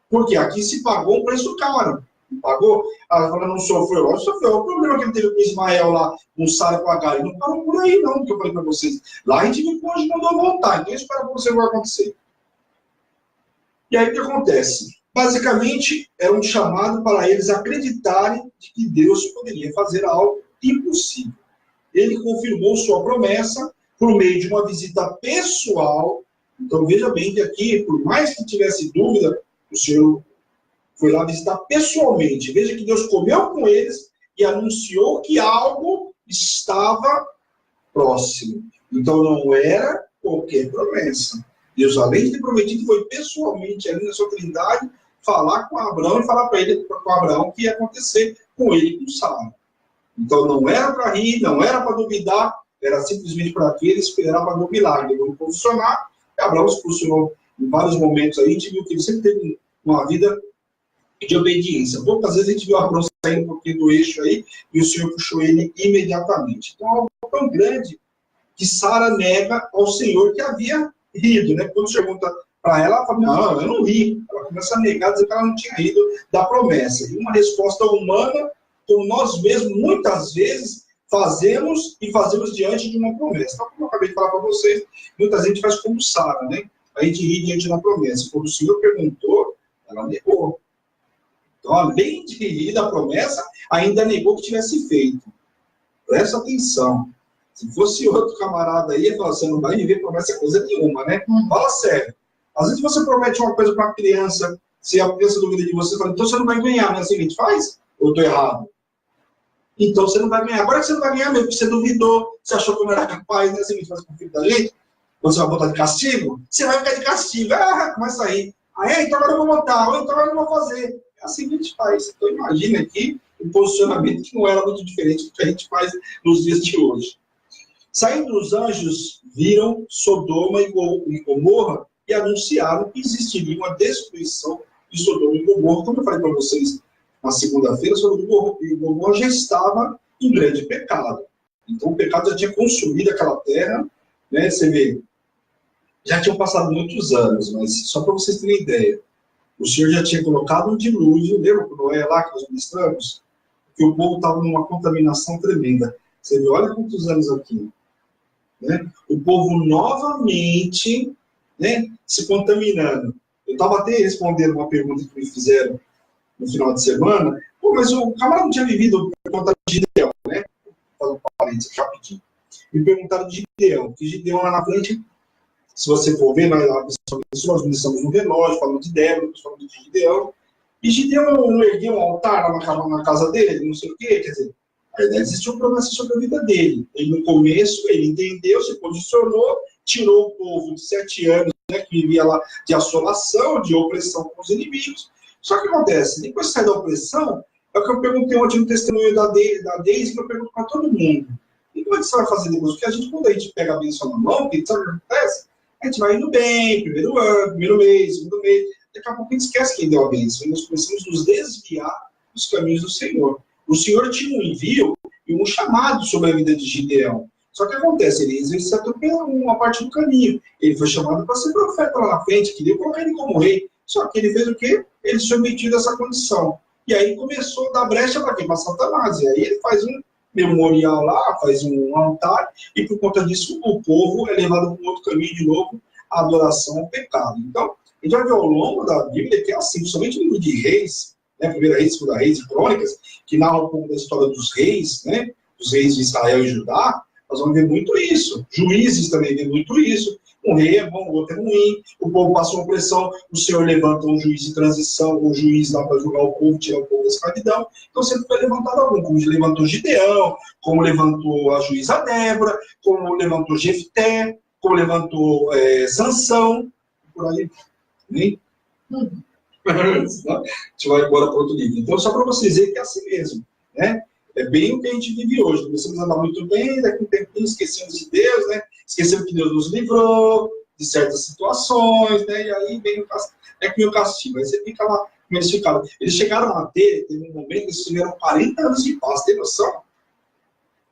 Porque aqui se pagou um preço caro. Não pagou? Ela fala, não sofreu. Ela sofreu. O problema que ele teve com Ismael lá, com Sara com Agar. Ele não parou por aí, não, que eu falei para vocês. Lá a gente viu que hoje mandou voltar. Então, espera para você o que vai acontecer. E aí o que acontece? Basicamente, era um chamado para eles acreditarem de que Deus poderia fazer algo impossível. Ele confirmou sua promessa por meio de uma visita pessoal. Então, veja bem que aqui, por mais que tivesse dúvida, o Senhor foi lá visitar pessoalmente. Veja que Deus comeu com eles e anunciou que algo estava próximo. Então, não era qualquer promessa. Deus, além de ter prometido, foi pessoalmente ali na sua trindade, falar com Abraão e falar para ele, com Abraão, o que ia acontecer com ele e com Sara. Então, não era para rir, não era para duvidar, era simplesmente para que ele esperava no milagre. Vamos posicionar. Abraão se posicionou em vários momentos aí, a gente viu que ele sempre teve uma vida de obediência. Poucas vezes a gente viu Abraão saindo um pouquinho do eixo aí, e o Senhor puxou ele imediatamente. Então, algo tão grande que Sara nega ao Senhor que havia rido, né? Quando você pergunta para ela, ela fala, não, eu não ri. Ela começa a negar, dizer que ela não tinha rido da promessa. E uma resposta humana, como nós mesmos, muitas vezes, fazemos diante de uma promessa. Então, como eu acabei de falar para vocês, muita gente faz como Sara, né? A gente ri diante da promessa. Quando o Senhor perguntou, ela negou. Então, além de rir da promessa, ainda negou que tivesse feito. Presta atenção. Se fosse outro camarada aí, ia falar, você não vai viver promessa coisa nenhuma, né? Fala sério. Às vezes você promete uma coisa para uma criança, se a criança duvida de você, fala, então você não vai ganhar, né? Assim, faz? Ou eu estou errado? Então você não vai ganhar. Agora que você não vai ganhar mesmo, porque você duvidou, você achou que não era capaz, né? Assim, faz com o filho da gente. Quando você vai botar de castigo, você vai ficar de castigo. Começa a ir. Então agora eu vou botar, ou então agora eu não vou fazer. É assim que a gente faz. Então imagina aqui um posicionamento que não era muito diferente do que a gente faz nos dias de hoje. Saindo os anjos, viram Sodoma e Gomorra e anunciaram que existiria uma destruição de Sodoma e Gomorra. Como eu falei para vocês na segunda-feira, Sodoma e Gomorra já estava em grande pecado. Então o pecado já tinha consumido aquela terra, né? Você vê, já tinham passado muitos anos, mas só para vocês terem ideia, o Senhor já tinha colocado um dilúvio, lembra quando Noé lá que nós ministramos? Que o povo estava numa contaminação tremenda. Você vê, olha quantos anos aqui. Né? O povo novamente, né, se contaminando. Eu estava até respondendo uma pergunta que me fizeram no final de semana. Pô, mas o camarada não tinha vivido por conta de Gideão, né? Vou fazer um parênteses rapidinho. Me perguntaram de Gideão, que Gideão lá na frente, se você for ver, nós ministramos no relógio, falando de Débora, falando de Gideão. E Gideão não ergueu um altar lá na casa dele, não sei o quê, quer dizer, a ideia existiu uma promessa sobre a vida dele. Ele, no começo, ele entendeu, se posicionou, tirou o povo de 7 anos, né, que vivia lá de assolação, de opressão com os inimigos. Só que acontece, depois que sai da opressão, é o que eu perguntei ontem no testemunho da Deise, que eu pergunto para todo mundo. E como é que você vai fazer depois? Porque a gente, quando a gente pega a bênção na mão, sabe o que acontece? A gente vai indo bem, primeiro ano, primeiro mês, segundo mês, daqui a pouco a gente esquece quem deu a bênção, e nós começamos a nos desviar dos caminhos do Senhor. O Senhor tinha um envio e um chamado sobre a vida de Gideão. Só que acontece, ele se atropelou uma parte do caminho. Ele foi chamado para ser profeta lá na frente, queria colocar ele como rei. Só que ele fez o quê? Ele se submetiu a essa condição. E aí começou a dar brecha para quê? Para Satanás. E aí ele faz um memorial lá, faz um altar, e por conta disso o povo é levado para um outro caminho de novo, a adoração ao pecado. Então, a gente vai ver ao longo da Bíblia que é assim, somente no livro de Reis, né, Primeira Reis, Segunda Reis e Crônicas, que narra um pouco da história dos reis, né, dos reis de Israel e Judá, nós vamos ver muito isso. Juízes também vê muito isso. Um rei é bom, o outro é ruim. O povo passou uma pressão, o Senhor levanta um juiz de transição, o juiz lá para julgar o povo, tirar o povo da escravidão. Então sempre foi levantado algum, como levantou Gideão, como levantou a juíza Débora, como levantou Jefté, como levantou Sansão, por aí. Nem? A gente vai embora para outro livro. Então, só para vocês verem que é assim mesmo, né? É bem o que a gente vive hoje. Começamos a andar muito bem, daqui a um tempinho esquecemos de Deus, né? Esquecemos que Deus nos livrou de certas situações, né? E aí vem o castigo. Aí você fica lá, como eles ficaram. Eles chegaram a teve um momento que eles tiveram 40 anos de paz, tem noção?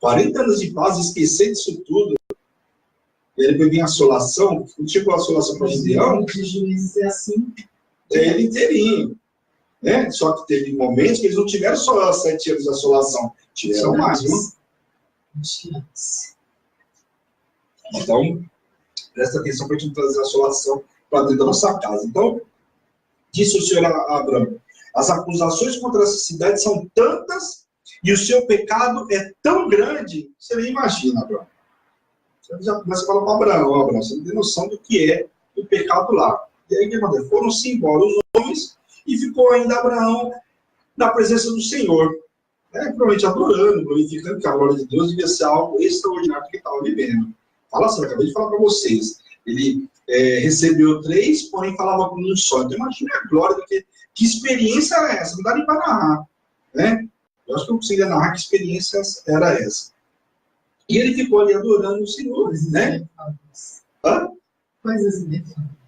40 anos de paz, esquecer disso tudo. E aí depois vem a assolação, não chegou a assolação para Gideão. O juízes é assim. É ele inteirinho. Né? Só que teve momentos que eles não tiveram só 7 anos de assolação, tiveram mais, viu? Então, presta atenção para a gente trazer a assolação para dentro da nossa casa. Então, disse o Senhor a Abraão: as acusações contra essa cidade são tantas e o seu pecado é tão grande, você nem imagina, Abraão. Você já começa a falar para Abraão: Abraão, você não tem noção do que é o pecado lá. E aí o que aconteceu? Foram-se embora os homens e ficou ainda Abraão na presença do Senhor. Provavelmente adorando, glorificando que a glória de Deus devia ser algo extraordinário que ele estava vivendo. Fala assim, eu acabei de falar para vocês. Ele recebeu 3, porém falava com um só. Então imagina a glória do que experiência era essa. Não dá nem para narrar. Né? Eu acho que eu não conseguia narrar que experiência era essa. E ele ficou ali adorando o Senhor. Né? Coisas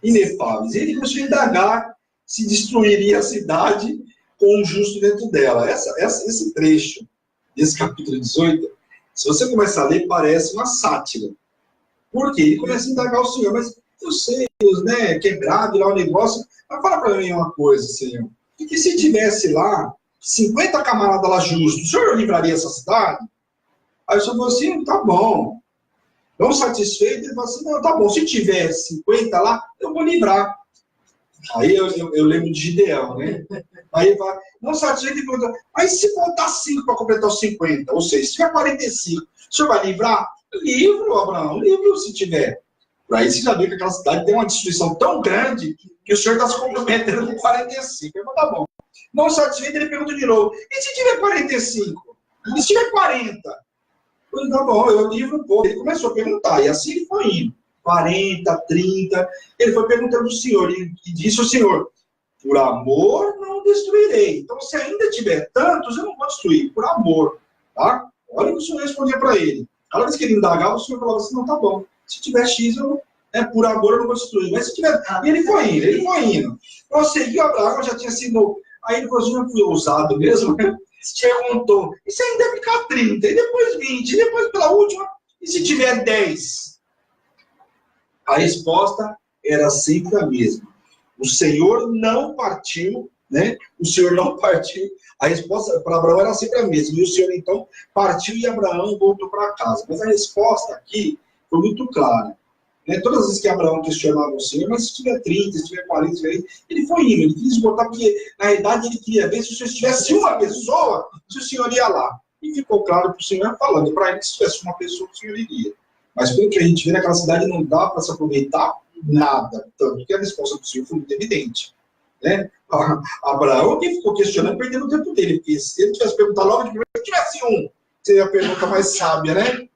inefáveis. E ele começou a indagar se destruiria a cidade com um justo dentro dela. Esse trecho desse capítulo 18, se você começar a ler, parece uma sátira. Por quê? Ele começa a indagar o Senhor, mas eu sei, Deus, né, quebrado lá o negócio, mas fala para mim uma coisa, Senhor, que se tivesse lá 50 camaradas lá justos, o Senhor livraria essa cidade? Aí o Senhor falou assim, tá bom. Não satisfeito, ele falou assim, não, tá bom, se tiver 50 lá, eu vou livrar. Aí eu lembro de Gideão, né? Aí ele fala, não satisfeito, ele pergunta, mas se faltar 5 para completar os 50, ou seja, se tiver 45, o senhor vai livrar? Livro, Abraão, livro se tiver. Aí você já vê que aquela cidade tem uma destruição tão grande que o senhor está se comprometendo com 45. Ele fala, tá bom. Não satisfeito, ele pergunta de novo, e se tiver 45? E se tiver 40? Eu falei, tá bom, eu livro um pouco. Ele começou a perguntar, e assim ele foi indo. 40, 30, ele foi perguntando ao Senhor, e disse o Senhor, por amor não destruirei. Então, se ainda tiver tantos, eu não vou destruir, por amor. Tá? Olha o que o Senhor respondia para ele. Cada vez que ele indagava, o Senhor falava assim, não, tá bom, se tiver X, por amor eu não vou destruir. Mas se tiver... E ele foi indo. Prosseguiu Abraão, já tinha sido... Aí ele falou assim, eu fui ousado mesmo, perguntou, e se ainda ficar 30, e depois 20, e depois pela última, e se tiver 10? A resposta era sempre a mesma. O Senhor não partiu, né? O Senhor não partiu. A resposta para Abraão era sempre a mesma. E o Senhor, então, partiu e Abraão voltou para casa. Mas a resposta aqui foi muito clara. Né? Todas as vezes que Abraão questionava o Senhor, mas se tiver 30, se tiver 40, se tiver... ele foi indo. Ele quis botar, porque na realidade ele queria ver se o Senhor tivesse uma pessoa, se o Senhor ia lá. E ficou claro para o Senhor falando para ele que se tivesse uma pessoa, o Senhor iria. Mas pelo que a gente vê naquela cidade, não dá para se aproveitar nada. Tanto que a resposta do Senhor foi muito evidente. Né? Abraão, que ficou questionando, perdendo o tempo dele, porque se ele tivesse perguntado logo de primeiro, se tivesse um, seria a pergunta mais sábia, né?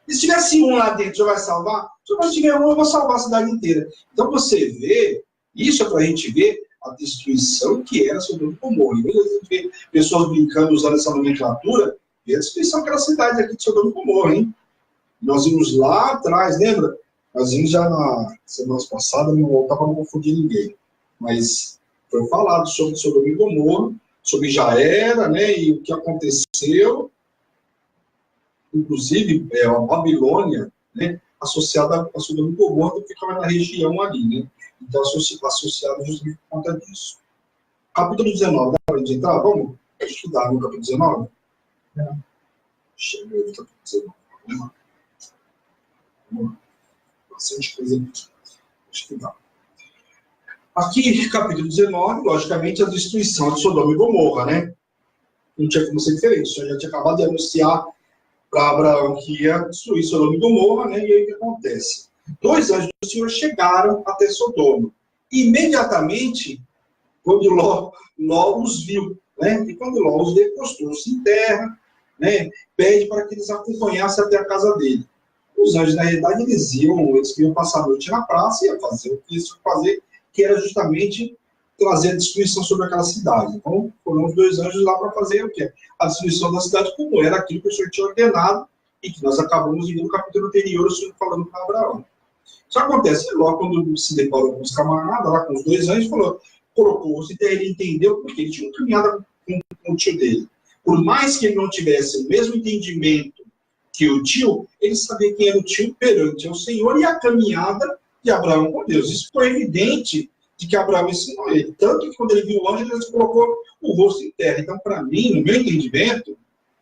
E se tivesse um lá dentro, o senhor vai salvar? Se tiver um, eu vou salvar a cidade inteira. Então você vê, isso é para a gente ver a destruição que era Sodoma e Gomorra. Em vez de a gente ver pessoas brincando, usando essa nomenclatura, e a destruição daquela cidade aqui de Sodoma e Gomorra, hein? Nós vimos lá atrás, lembra? Nós vimos já na semana passada, não voltar para não confundir ninguém. Mas foi falado sobre Sodoma e Gomorra, sobre já era, né? E o que aconteceu. Inclusive, a Babilônia, né, associada a Sodoma e Gomorra, que ficava na região ali, né? Então, associado justamente por conta disso. Capítulo 19, dá para a gente entrar? Vamos estudar no capítulo 19? Chega no capítulo 19. Vamos lá. Bastante coisa aqui. Acho que dá. Aqui, capítulo 19, logicamente, a destruição de Sodoma e Gomorra, né? Não tinha como ser diferente. O Senhor já tinha acabado de anunciar para Abraão que ia destruir Sodoma e Gomorra, né? E aí o que acontece? 2 anjos do Senhor chegaram até Sodoma. Imediatamente, quando Ló os viu, né? E quando Ló os viu, prostrou-se em terra, né? Pede para que eles acompanhassem até a casa dele. Os anjos, na realidade, eles iam passar a noite na praça e iam fazer o que eles iam fazer, que era justamente trazer a destruição sobre aquela cidade. Então, foram os 2 anjos lá para fazer o quê? A destruição da cidade, como era aquilo que o Senhor tinha ordenado, e que nós acabamos de ver no capítulo anterior, o Senhor falando para Abraão. Só acontece, logo quando se deparou com os camaradas, lá com os 2 anjos, colocou-se, até ele entendeu, porque ele tinha caminhado com o tio dele. Por mais que ele não tivesse o mesmo entendimento que o tio, ele sabia quem era o tio perante ao Senhor e a caminhada de Abraão com Deus. Isso foi evidente de que Abraão ensinou ele. Tanto que quando ele viu o anjo, ele colocou o rosto em terra. Então, para mim, no meu entendimento,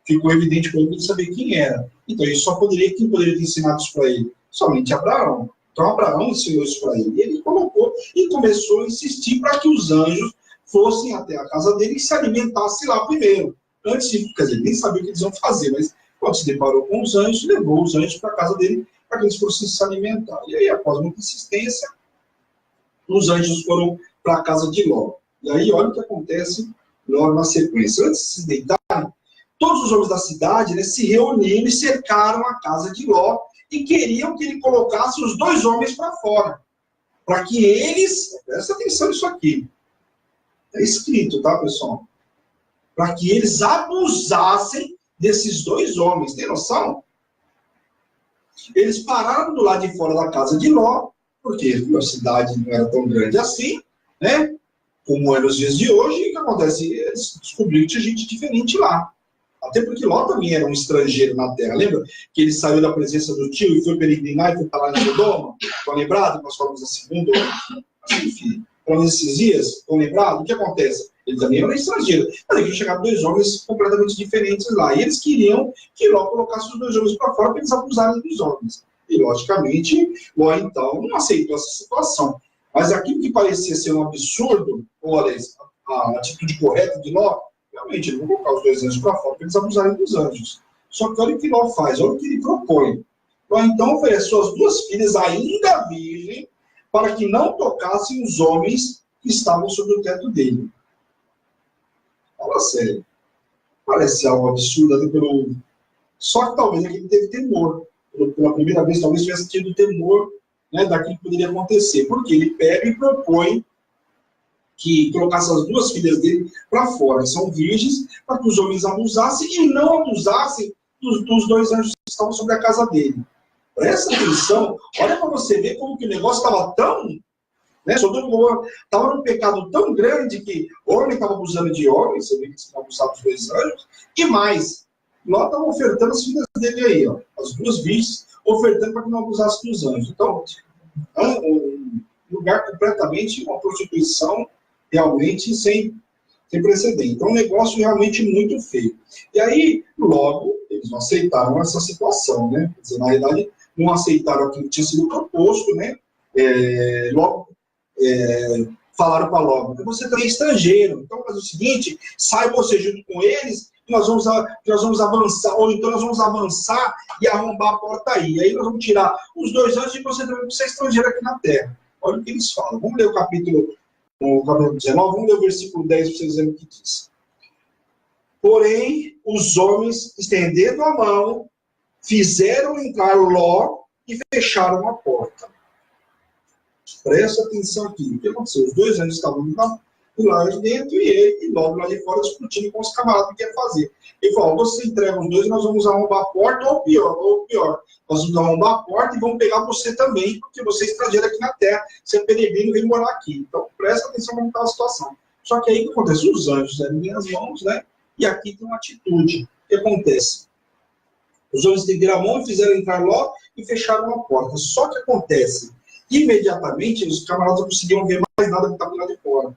ficou evidente para ele saber quem era. Então, quem poderia ter ensinado isso para ele? Somente Abraão. Então, Abraão ensinou isso para ele. E ele colocou e começou a insistir para que os anjos fossem até a casa dele e se alimentassem lá primeiro. Antes de, quer dizer, nem sabia o que eles iam fazer, mas quando se deparou com os anjos, levou os anjos para a casa dele para que eles fossem se alimentar. E aí, após muita insistência, os anjos foram para a casa de Ló. E aí, olha o que acontece logo na sequência. Antes de se deitarem, todos os homens da cidade, né, se reuniram e cercaram a casa de Ló e queriam que ele colocasse os 2 homens para fora. Para que eles, presta atenção nisso aqui, está escrito, tá, pessoal? Para que eles abusassem desses 2 homens, tem noção? Eles pararam do lado de fora da casa de Ló, porque a cidade não era tão grande assim, né? Como é nos dias de hoje, e o que acontece? Eles descobriram que tinha gente diferente lá. Até porque Ló também era um estrangeiro na terra. Lembra que ele saiu da presença do tio e foi peregrinar e foi para lá em Sodoma? Estão lembrados? Nós falamos a segunda, enfim, falamos esses dias, estão lembrados? O que acontece? Ele também era um estrangeiro. Mas aqui chegaram 2 homens completamente diferentes lá. E eles queriam que Ló colocasse os 2 homens para fora para eles abusarem dos homens. E, logicamente, Ló, então, não aceitou essa situação. Mas aquilo que parecia ser um absurdo, olha, a atitude correta de Ló, realmente, ele não colocar os 2 anjos para fora para eles abusarem dos anjos. Só que olha o que Ló faz, olha o que ele propõe. Ló, então, oferece suas 2 filhas, ainda virgem, para que não tocassem os homens que estavam sob o teto dele. Fala sério. Parece algo absurdo, até pelo... Só que talvez ele teve temor. Pela primeira vez, talvez tivesse tido temor, né, daquilo que poderia acontecer. Porque ele pega e propõe que colocasse as 2 filhas dele para fora. São virgens, para que os homens abusassem e não abusassem dos 2 anjos que estavam sobre a casa dele. Presta atenção. Olha para você ver como que o negócio estava tão... Né, estava num pecado tão grande que homem estava abusando de homem, você vê que estava abusando dos 2 anjos, e mais, Ló estava ofertando as filhas dele aí, ó, as 2 virgens, ofertando para que não abusasse dos anjos. Então, é um lugar completamente, uma prostituição realmente sem precedente. Então, um negócio realmente muito feio. E aí, logo, eles não aceitaram essa situação, né? Quer dizer, na realidade, não aceitaram aquilo que tinha sido proposto, né? Logo, falaram para Ló, você também é estrangeiro, então faz o seguinte, sai você junto com eles, e nós vamos avançar, ou então nós vamos avançar e arrombar a porta aí. Aí nós vamos tirar os 2 anjos e você também vai ser estrangeiro aqui na terra. Olha o que eles falam. Vamos ler o capítulo no capítulo 19, vamos ler o versículo 10 para vocês verem o que diz. Porém, os homens, estendendo a mão, fizeram entrar Ló e fecharam a porta. Presta atenção aqui. O que aconteceu? Os dois anjos estavam lá de dentro e ele e Ló lá de fora discutindo com os camaradas o que quer fazer. Ele falou, você entrega os dois, nós vamos arrombar a porta, ou pior, nós vamos arrombar a porta e vamos pegar você também, porque você é estrangeiro aqui na terra, você é peregrino e vem morar aqui. Então, presta atenção como está a situação. Só que aí o que acontece? Os anjos erguem as mãos, né? E aqui tem uma atitude. O que acontece? Os homens estenderam a mão e fizeram entrar Ló e fecharam a porta. Só que acontece, imediatamente, os camaradas não conseguiam ver mais nada que estava lá de fora.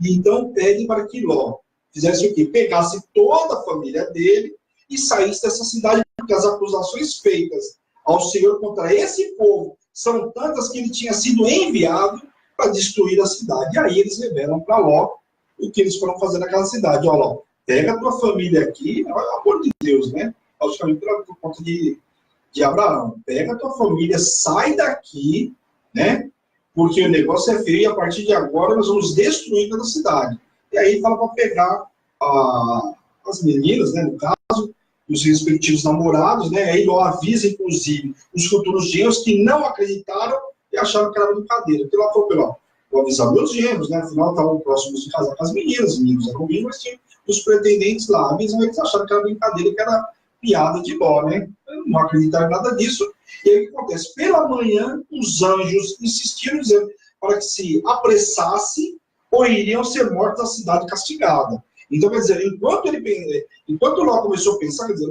E então pedem para que Ló fizesse o quê? Pegasse toda a família dele e saísse dessa cidade, porque as acusações feitas ao Senhor contra esse povo são tantas que ele tinha sido enviado para destruir a cidade. E aí eles revelam para Ló o que eles foram fazer naquela cidade. Ó, Ló, pega a tua família aqui, olha o amor de Deus, né? Logicamente por conta de Abraão. Pega a tua família, sai daqui, né? Porque o negócio é feio e a partir de agora nós vamos destruir toda a cidade. E aí fala para pegar as meninas, né, no caso, os respectivos namorados, né? Aí Ló avisa, inclusive, os futuros genros que não acreditaram e acharam que era brincadeira. Porque lá falou, ó, vou avisar meus genros, né? Afinal, estavam próximos de casar com as meninas, os meninos eram meninos, mas tinha os pretendentes lá. Avisam, eles acharam que era brincadeira, que era piada de Ló, né? Não acreditaram em nada disso. E aí o que acontece? Pela manhã, os anjos insistiram, dizendo para que se apressasse ou iriam ser mortos na cidade castigada. Então, quer dizer, enquanto Ló começou a pensar, quer dizer,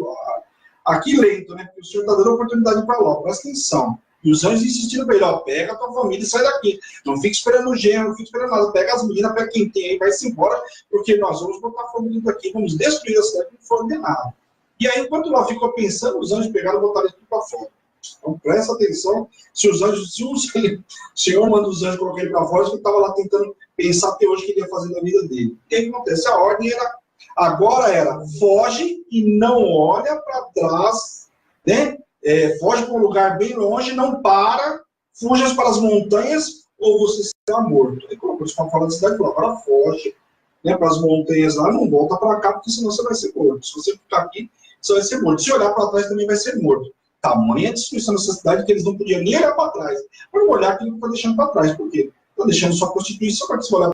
aqui lento, né? Porque o Senhor está dando oportunidade para Ló, presta atenção. E os anjos insistiram para ele, ó, pega a tua família e sai daqui. Não fique esperando o genro, não fique esperando nada. Pega as meninas, pega quem tem aí, vai-se embora, porque nós vamos botar a família daqui, vamos destruir a cidade que não for ordenado. E aí, enquanto Ló ficou pensando, os anjos pegaram e botaram tudo para fora. Então, presta atenção, se o Senhor manda os anjos colocar ele para fora, ele estava lá tentando pensar até hoje o que ele ia fazer na vida dele. E aí, o que acontece? A ordem agora era, foge e não olha para trás, né? Foge para um lugar bem longe, não para, fujas para as montanhas ou você será morto. Ele colocou isso para fora da cidade, falou, agora foge, né, para as montanhas lá, não volta para cá, porque senão você vai ser morto. Se você ficar aqui, você vai ser morto. Se olhar para trás, também vai ser morto. Tamanha destruição dessa cidade que eles não podiam nem olhar para trás. Vamos olhar aquilo que está deixando para trás. Por quê? Está deixando sua prostituição para que você olhar.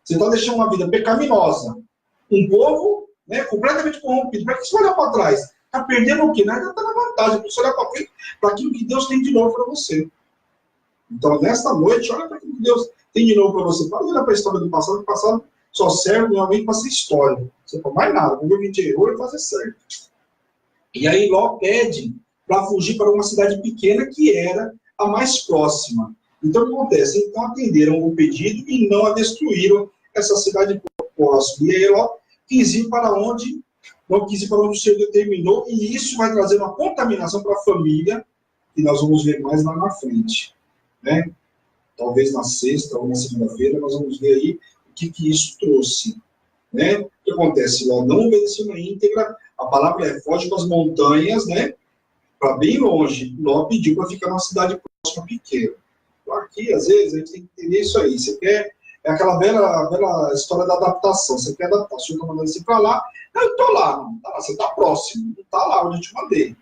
Você está deixando uma vida pecaminosa. Um povo, né, completamente corrompido. Para que você olhar para trás? Está perdendo o quê? Ainda está na vantagem. Para você olhar para frente, para aquilo que Deus tem de novo para você. Então, nesta noite, olha para aquilo que Deus tem de novo para você. Para olhar para a história do passado. O passado só serve realmente para ser história. Você não faz mais nada. Quando a gente errou, é fazer certo. E aí Ló pede para fugir para uma cidade pequena que era a mais próxima. Então, o que acontece? Então, atenderam o pedido e não a destruíram essa cidade próxima. E aí Ló quis ir para onde o Senhor determinou, e isso vai trazer uma contaminação para a família, que nós vamos ver mais lá na frente. Né? Talvez na sexta ou na segunda-feira, nós vamos ver aí o que isso trouxe. Né? O que acontece? Ló não obedeceu na íntegra, a palavra foge para as montanhas, né? Para bem longe. Ló pediu para ficar numa cidade próxima, pequena. Então, aqui, às vezes, a gente tem que entender isso aí. Você quer, é aquela velha história da adaptação. Você quer adaptar, o Senhor está mandando você para lá. Não, eu estou lá, não. Tá lá, você está próximo, não está lá onde eu te mandei.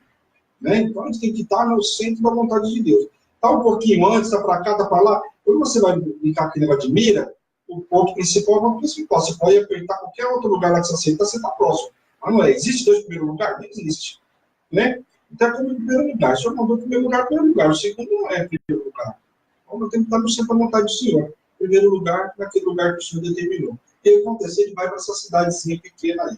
Né? Então, a gente tem que estar no centro da vontade de Deus. Está um pouquinho antes, está para cá, está para lá. Quando você vai brincar aquele negócio de mira, o ponto principal é o ponto principal. Você pode apertar qualquer outro lugar lá que você aceita, você está próximo. Mas não é. Existe dois primeiros lugares? Não existe. Né? Então é como em primeiro lugar. O Senhor mandou o primeiro lugar. O segundo não é primeiro lugar. Então eu tenho que estar no centro da vontade do Senhor. Primeiro lugar, naquele lugar que o Senhor determinou. E aí acontece, ele vai para essa cidadezinha pequena aí.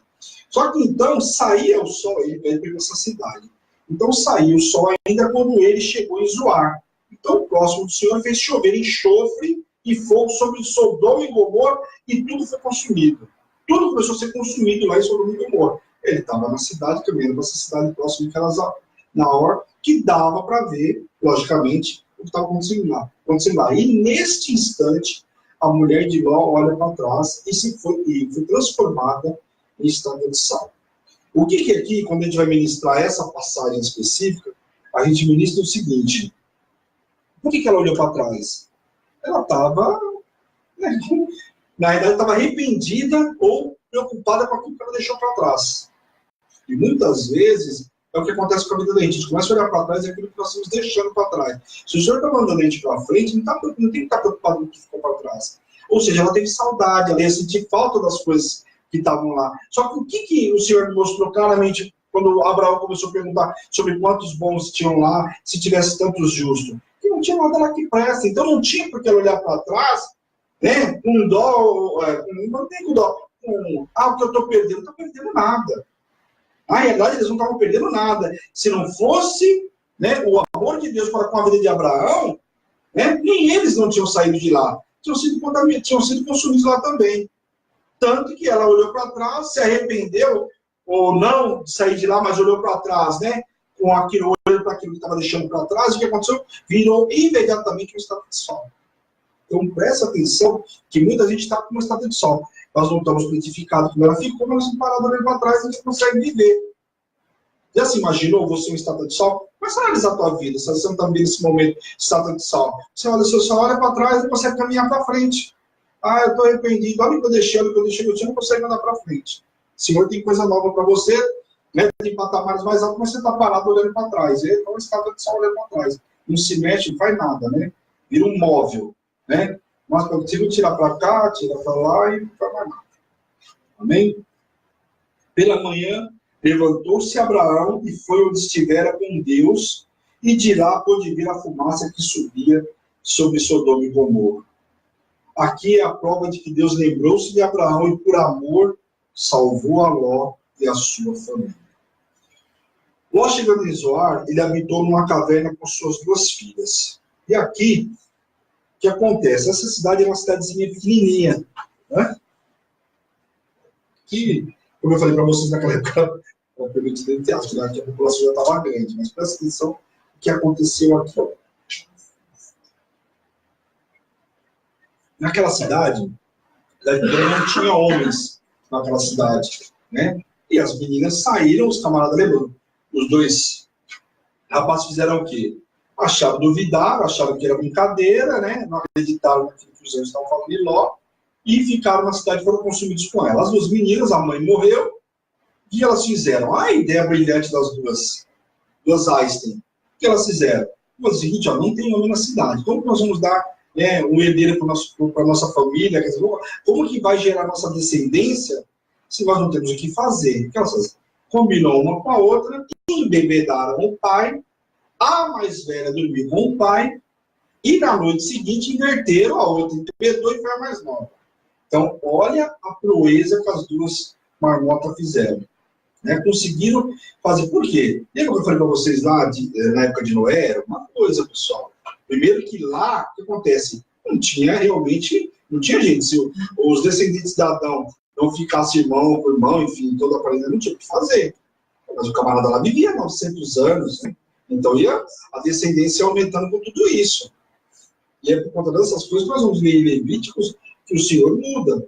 Só que então saía o sol, ele veio para essa cidade. Então saía o sol ainda quando ele chegou em Zoar. Então o próximo do Senhor fez chover enxofre e fogo sobre Sodoma e Gomorra e tudo foi consumido. Tudo começou a ser consumido lá em Sodoma e Gomorra. Ele estava na cidade, caminhando para essa cidade próxima de na hora que dava para ver, logicamente, o que estava acontecendo lá. E neste instante, a mulher de Ló olha para trás e foi transformada em estátua de sal. O que aqui, quando a gente vai ministrar essa passagem específica, a gente ministra o seguinte: por que ela olhou para trás? Ela estava Na verdade, estava arrependida ou preocupada com aquilo que ela deixou para trás. E muitas vezes é o que acontece com a vida da gente. A gente começa a olhar para trás e é aquilo que nós estamos deixando para trás. Se o Senhor está mandando a gente para frente, não tem que estar preocupado com o que ficou para trás. Ou seja, ela teve saudade, ela ia sentir falta das coisas que estavam lá. Só que o que o Senhor mostrou claramente quando Abraão começou a perguntar sobre quantos bons tinham lá, se tivesse tantos justos? Que não tinha nada lá que presta. Então não tinha por que ela olhar para trás, né, com dó, não tem com dó. O que eu estou perdendo, não estou perdendo nada. Na realidade, eles não estavam perdendo nada. Se não fosse, né, o amor de Deus para com a vida de Abraão, né, nem eles não tinham saído de lá. Tinham sido consumidos lá também. Tanto que ela olhou para trás, se arrependeu, ou não de sair de lá, mas olhou para trás, né, com aquilo, olhando para aquilo que estava deixando para trás, e o que aconteceu? Virou imediatamente um estado de sol. Então, presta atenção que muita gente está com um estado de sol. Nós não estamos identificados como ela ficou, mas nós estamos parados olhando para trás e a gente consegue viver. Já se imaginou você em estátua de sol? Começa a analisar a tua vida, se você não está vivendo nesse momento de estátua de sol. Você olha para trás e consegue caminhar para frente. Eu estou arrependido, olha o que eu deixei, você não consegue andar para frente. O Senhor tem coisa nova para você, né? Tem patamares mais altos, mas você está parado olhando para trás. Então, estátua de sol olhando para trás. Não se mexe, não faz nada, né? Vira um móvel, né? Mas quando você tirar para cá, tira para lá e não faz mais nada. Amém? Pela manhã, levantou-se Abraão e foi onde estivera com Deus, e de lá pôde ver a fumaça que subia sobre Sodoma e Gomorra. Aqui é a prova de que Deus lembrou-se de Abraão e, por amor, salvou a Ló e a sua família. Ló, chegando em Zoar, ele habitou numa caverna com suas 2 filhas. E aqui, o que acontece? Essa cidade é uma cidadezinha pequenininha, né? Que, como eu falei para vocês naquela época, que a população já estava grande, mas presta atenção o que aconteceu aqui. Naquela cidade não tinha homens naquela cidade, né? E as meninas saíram, os camaradas lembrando. Os 2 rapazes fizeram o quê? Duvidaram, acharam que era brincadeira, né? Não acreditaram naquilo que os anjos estavam falando de Ló, e ficaram na cidade e foram consumidos com ela. As 2 meninas, a mãe morreu, e elas fizeram a ideia brilhante das duas Einstein. O que elas fizeram? O seguinte, não tem homem na cidade. Como que nós vamos dar, né, um herdeiro para a nossa família? Quer dizer, como que vai gerar nossa descendência se nós não temos o que fazer? O que elas fazem? Combinou uma com a outra, embebedaram o pai, a mais velha dormiu com o pai, e na noite seguinte inverteram, a outra embebedou e foi a mais nova. Então, olha a proeza que as 2 marmotas fizeram. Né? Conseguiram fazer. Por quê? Lembra que eu falei para vocês lá, na época de Noé? Era uma coisa, pessoal. Primeiro que lá, o que acontece? Não tinha gente. Se os descendentes de Adão não ficassem irmão por irmão, enfim, toda a parede, não tinha o que fazer. Mas o camarada lá vivia 900 anos, né? Então ia a descendência aumentando com tudo isso. E é por conta dessas coisas que nós vamos ver em Levíticos que o Senhor muda.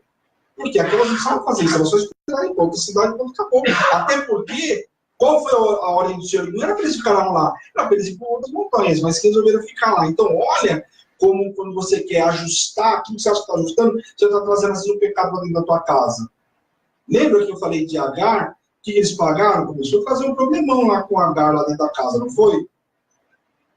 Porque aquelas não sabem fazer isso, elas só esperaram em outra cidade quando acabou. Até porque, qual foi a ordem do Senhor? Não era para eles ficarem lá, era para eles ir para outras montanhas, mas que resolveram ficar lá. Então, olha como quando você quer ajustar, aquilo que você acha que está ajustando, você está trazendo assim um pecado para dentro da tua casa. Lembra que eu falei de Agar? O que eles pagaram? Começou a fazer um problemão lá com Agar lá dentro da casa, não foi?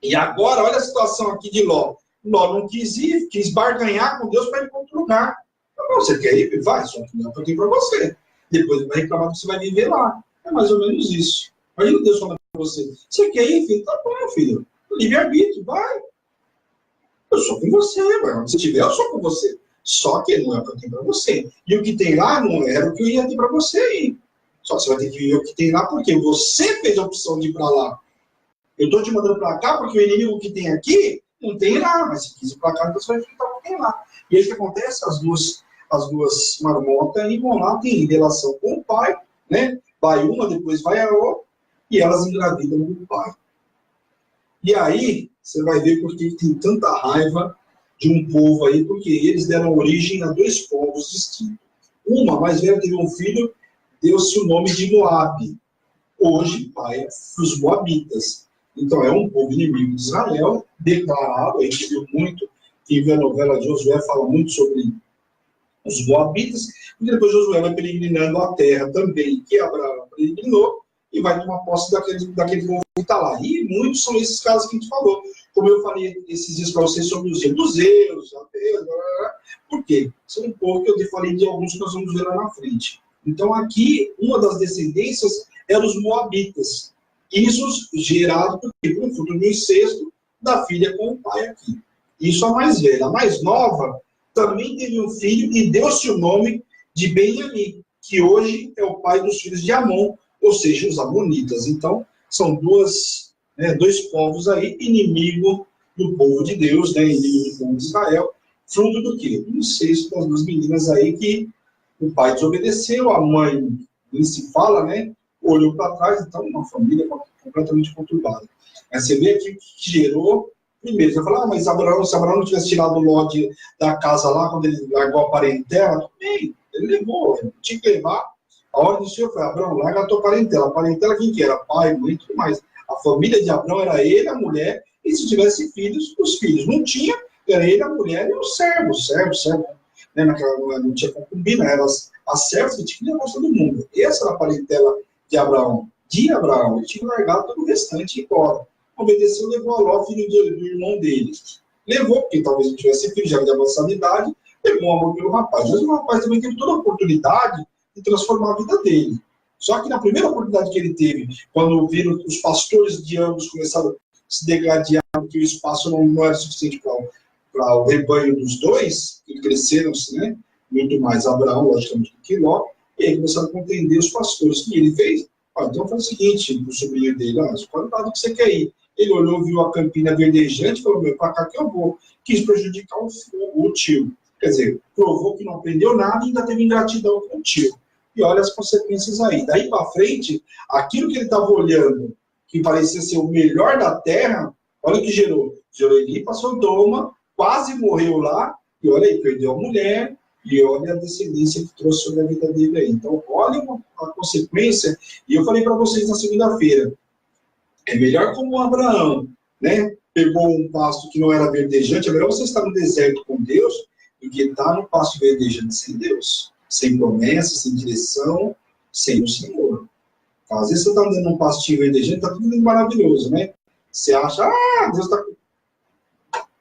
E agora, olha a situação aqui de Ló. Ló não quis ir, quis barganhar com Deus para ir para outro lugar. Não, você quer ir? Vai, só que não é para você. Depois ele vai reclamar que você vai viver lá. É mais ou menos isso. Imagina Deus falando para você. Você quer ir, filho? Tá bom, filho. Livre-arbítrio, vai. Eu sou com você, mas onde você estiver, eu sou com você. Só que não é o que eu tenho para você. E o que tem lá não era o que eu ia ter para você ir. Só que você vai ter que viver o que tem lá, porque você fez a opção de ir para lá. Eu estou te mandando para cá porque o inimigo que tem aqui não tem lá, mas se quis ir para cá, então você vai enfrentar o que tem lá. E aí o que acontece? As duas marmotas e vão lá, tem relação com o pai, né? Vai uma, depois vai a outra, e elas engravidam do pai. E aí, você vai ver porque tem tanta raiva de um povo aí, porque eles deram origem a 2 povos distintos. Uma, mais velha, teve um filho, deu-se o nome de Moabe. Hoje, pai dos Moabitas. Então, é um povo inimigo de Israel, declarado, a gente viu muito, quem vê a novela de Josué fala muito sobre os Moabitas, e depois Josué vai peregrinando a terra também, que Abraão peregrinou, e vai tomar posse daquele povo que está lá. E muitos são esses casos que a gente falou. Como eu falei esses dias para vocês sobre os jebuseus, ateus, por quê? São um povo que eu falei de alguns que nós vamos ver lá na frente. Então aqui, uma das descendências eram os Moabitas. Isso gerado por um fruto do incesto da filha com o pai aqui. Isso a mais velha. A mais nova também teve um filho e deu-se o nome de Benjamim, que hoje é o pai dos filhos de Amon, ou seja, os amonitas. Então, são dois povos aí, inimigo do povo de Deus, inimigo do povo de Israel, fruto do quê? Do incesto das duas meninas aí que o pai desobedeceu, a mãe, nem se fala, olhou para trás, então uma família completamente conturbada. Mas você vê aqui que gerou, primeiro, você fala, mas se Abraão não tivesse tirado o Ló da casa lá, quando ele largou a parentela, tudo bem, ele levou, ele tinha que levar. A ordem do Senhor foi, Abraão, larga a tua parentela. A parentela quem que era? Pai, mãe e tudo mais. A família de Abraão era ele, a mulher, e se tivesse filhos, os filhos. Não tinha, era ele, a mulher e o servo. Não tinha concubina, eram as servas que tinham que levar todo mundo. Essa era a parentela de Abraão. Ele tinha largado todo o restante e embora. Obedeceu, levou a Ló, filho do irmão dele. Levou, porque talvez não tivesse filho, já de avançada idade, levou amor pelo rapaz. Mas o rapaz também teve toda a oportunidade de transformar a vida dele. Só que na primeira oportunidade que ele teve, quando viram os pastores de ambos começaram a se degradar, porque o espaço não era suficiente para o rebanho dos dois, que cresceram-se, muito mais Abraão, logicamente, do que Ló, e aí começaram a compreender os pastores. O que ele fez? Então foi o seguinte, o sobrinho dele, qual lado que você quer ir? Ele olhou, viu a campina verdejante e falou, para cá que eu vou. Quis prejudicar o tio. Quer dizer, provou que não aprendeu nada e ainda teve ingratidão com o tio. E olha as consequências aí. Daí para frente, aquilo que ele estava olhando, que parecia ser o melhor da terra, olha o que gerou. Gerou ele para Sodoma, quase morreu lá, e olha aí, perdeu a mulher, e olha a descendência que trouxe sobre a vida dele aí. Então, olha a consequência, e eu falei para vocês na segunda-feira, é melhor como Abraão, pegou um pasto que não era verdejante, é melhor você estar no deserto com Deus, do que estar no pasto verdejante sem Deus. Sem promessa, sem direção, sem o Senhor. Às vezes você está andando num pastinho verdejante, está tudo maravilhoso, Você acha, Deus está...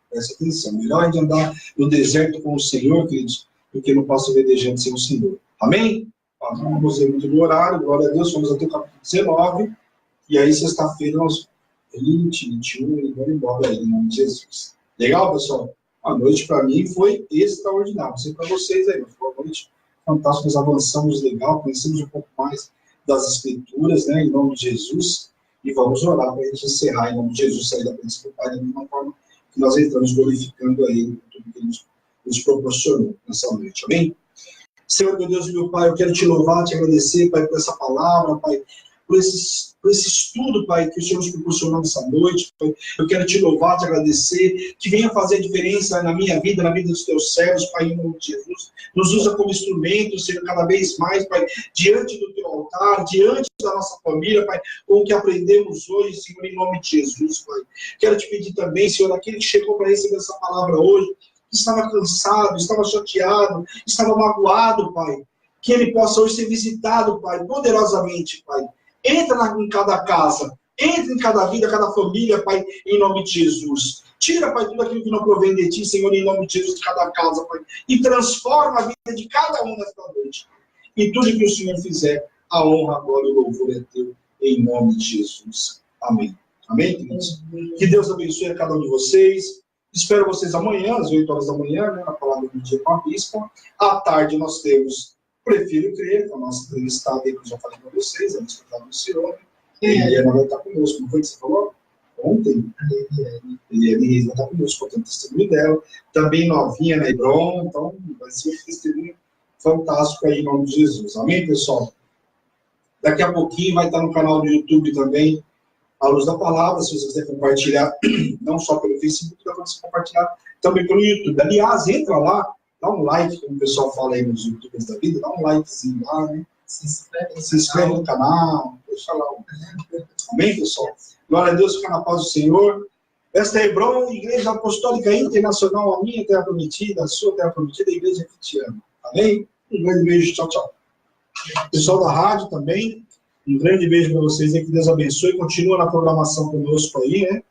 Presta atenção, melhor a gente andar no deserto com o Senhor, queridos, do que no pasto verdejante sem o Senhor. Amém? Não gostei muito do horário, glória a Deus, fomos até o capítulo 19, e aí sexta-feira nós 20, 21, e vamos embora aí, em nome de Jesus. Legal, pessoal? A noite para mim foi extraordinária, não sei para vocês aí, mas foi uma noite fantástica, nós avançamos legal, conhecemos um pouco mais das Escrituras, em nome de Jesus, e vamos orar para a gente encerrar em nome de Jesus, sair da presença do Pai da mesma forma que nós entramos glorificando a Ele por tudo que Ele nos proporcionou nessa noite, amém? Senhor, meu Deus e meu Pai, eu quero te louvar, te agradecer, Pai, por essa palavra, Pai, por esse estudo, Pai, que o Senhor nos proporcionou nessa noite, Pai. Eu quero te louvar, te agradecer, que venha fazer a diferença na minha vida, na vida dos teus servos, Pai, em nome de Jesus. Nos usa como instrumento, Senhor, cada vez mais, Pai, diante do teu altar, diante da nossa família, Pai, com o que aprendemos hoje, Senhor, em nome de Jesus, Pai. Quero te pedir também, Senhor, aquele que chegou para receber essa palavra hoje, que estava cansado, estava chateado, estava magoado, Pai, que ele possa hoje ser visitado, Pai, poderosamente, Pai. Entra em cada casa, entra em cada vida, cada família, Pai, em nome de Jesus. Tira, Pai, tudo aquilo que não provém de Ti, Senhor, em nome de Jesus, de cada casa, Pai. E transforma a vida de cada um nesta noite. E tudo que o Senhor fizer, a honra, a glória e o louvor é Teu, em nome de Jesus. Amém. Amém, queridos? Que Deus abençoe a cada um de vocês. Espero vocês amanhã, às 8 horas da manhã, na palavra do dia com a bispa. À tarde nós temos Prefiro Crer, com a nossa entrevistada aí, que eu já falei para vocês, a bispa já anunciou. E a Eliana vai estar conosco, não foi que você falou? Ontem. Eliana Reis vai estar conosco, contando o testemunho dela. Também novinha na Hebron, então vai ser um testemunho fantástico aí, em nome de Jesus. Amém, pessoal? Daqui a pouquinho vai estar no canal do YouTube também, A Luz da Palavra, se você quiser compartilhar, não só pelo Facebook, dá para você compartilhar também pelo YouTube. Aliás, entra lá, dá um like, como o pessoal fala aí nos YouTubers da vida, dá um likezinho lá, Se inscreve no canal, deixa lá. Amém, pessoal? Glória a Deus, fica na paz do Senhor. Esta é Hebron, Igreja Apostólica Internacional, a minha terra prometida, a sua terra prometida, a igreja que te ama. Amém? Um grande beijo, tchau, tchau. Pessoal da rádio também, um grande beijo para vocês aí, que Deus abençoe. Continua na programação conosco aí, né?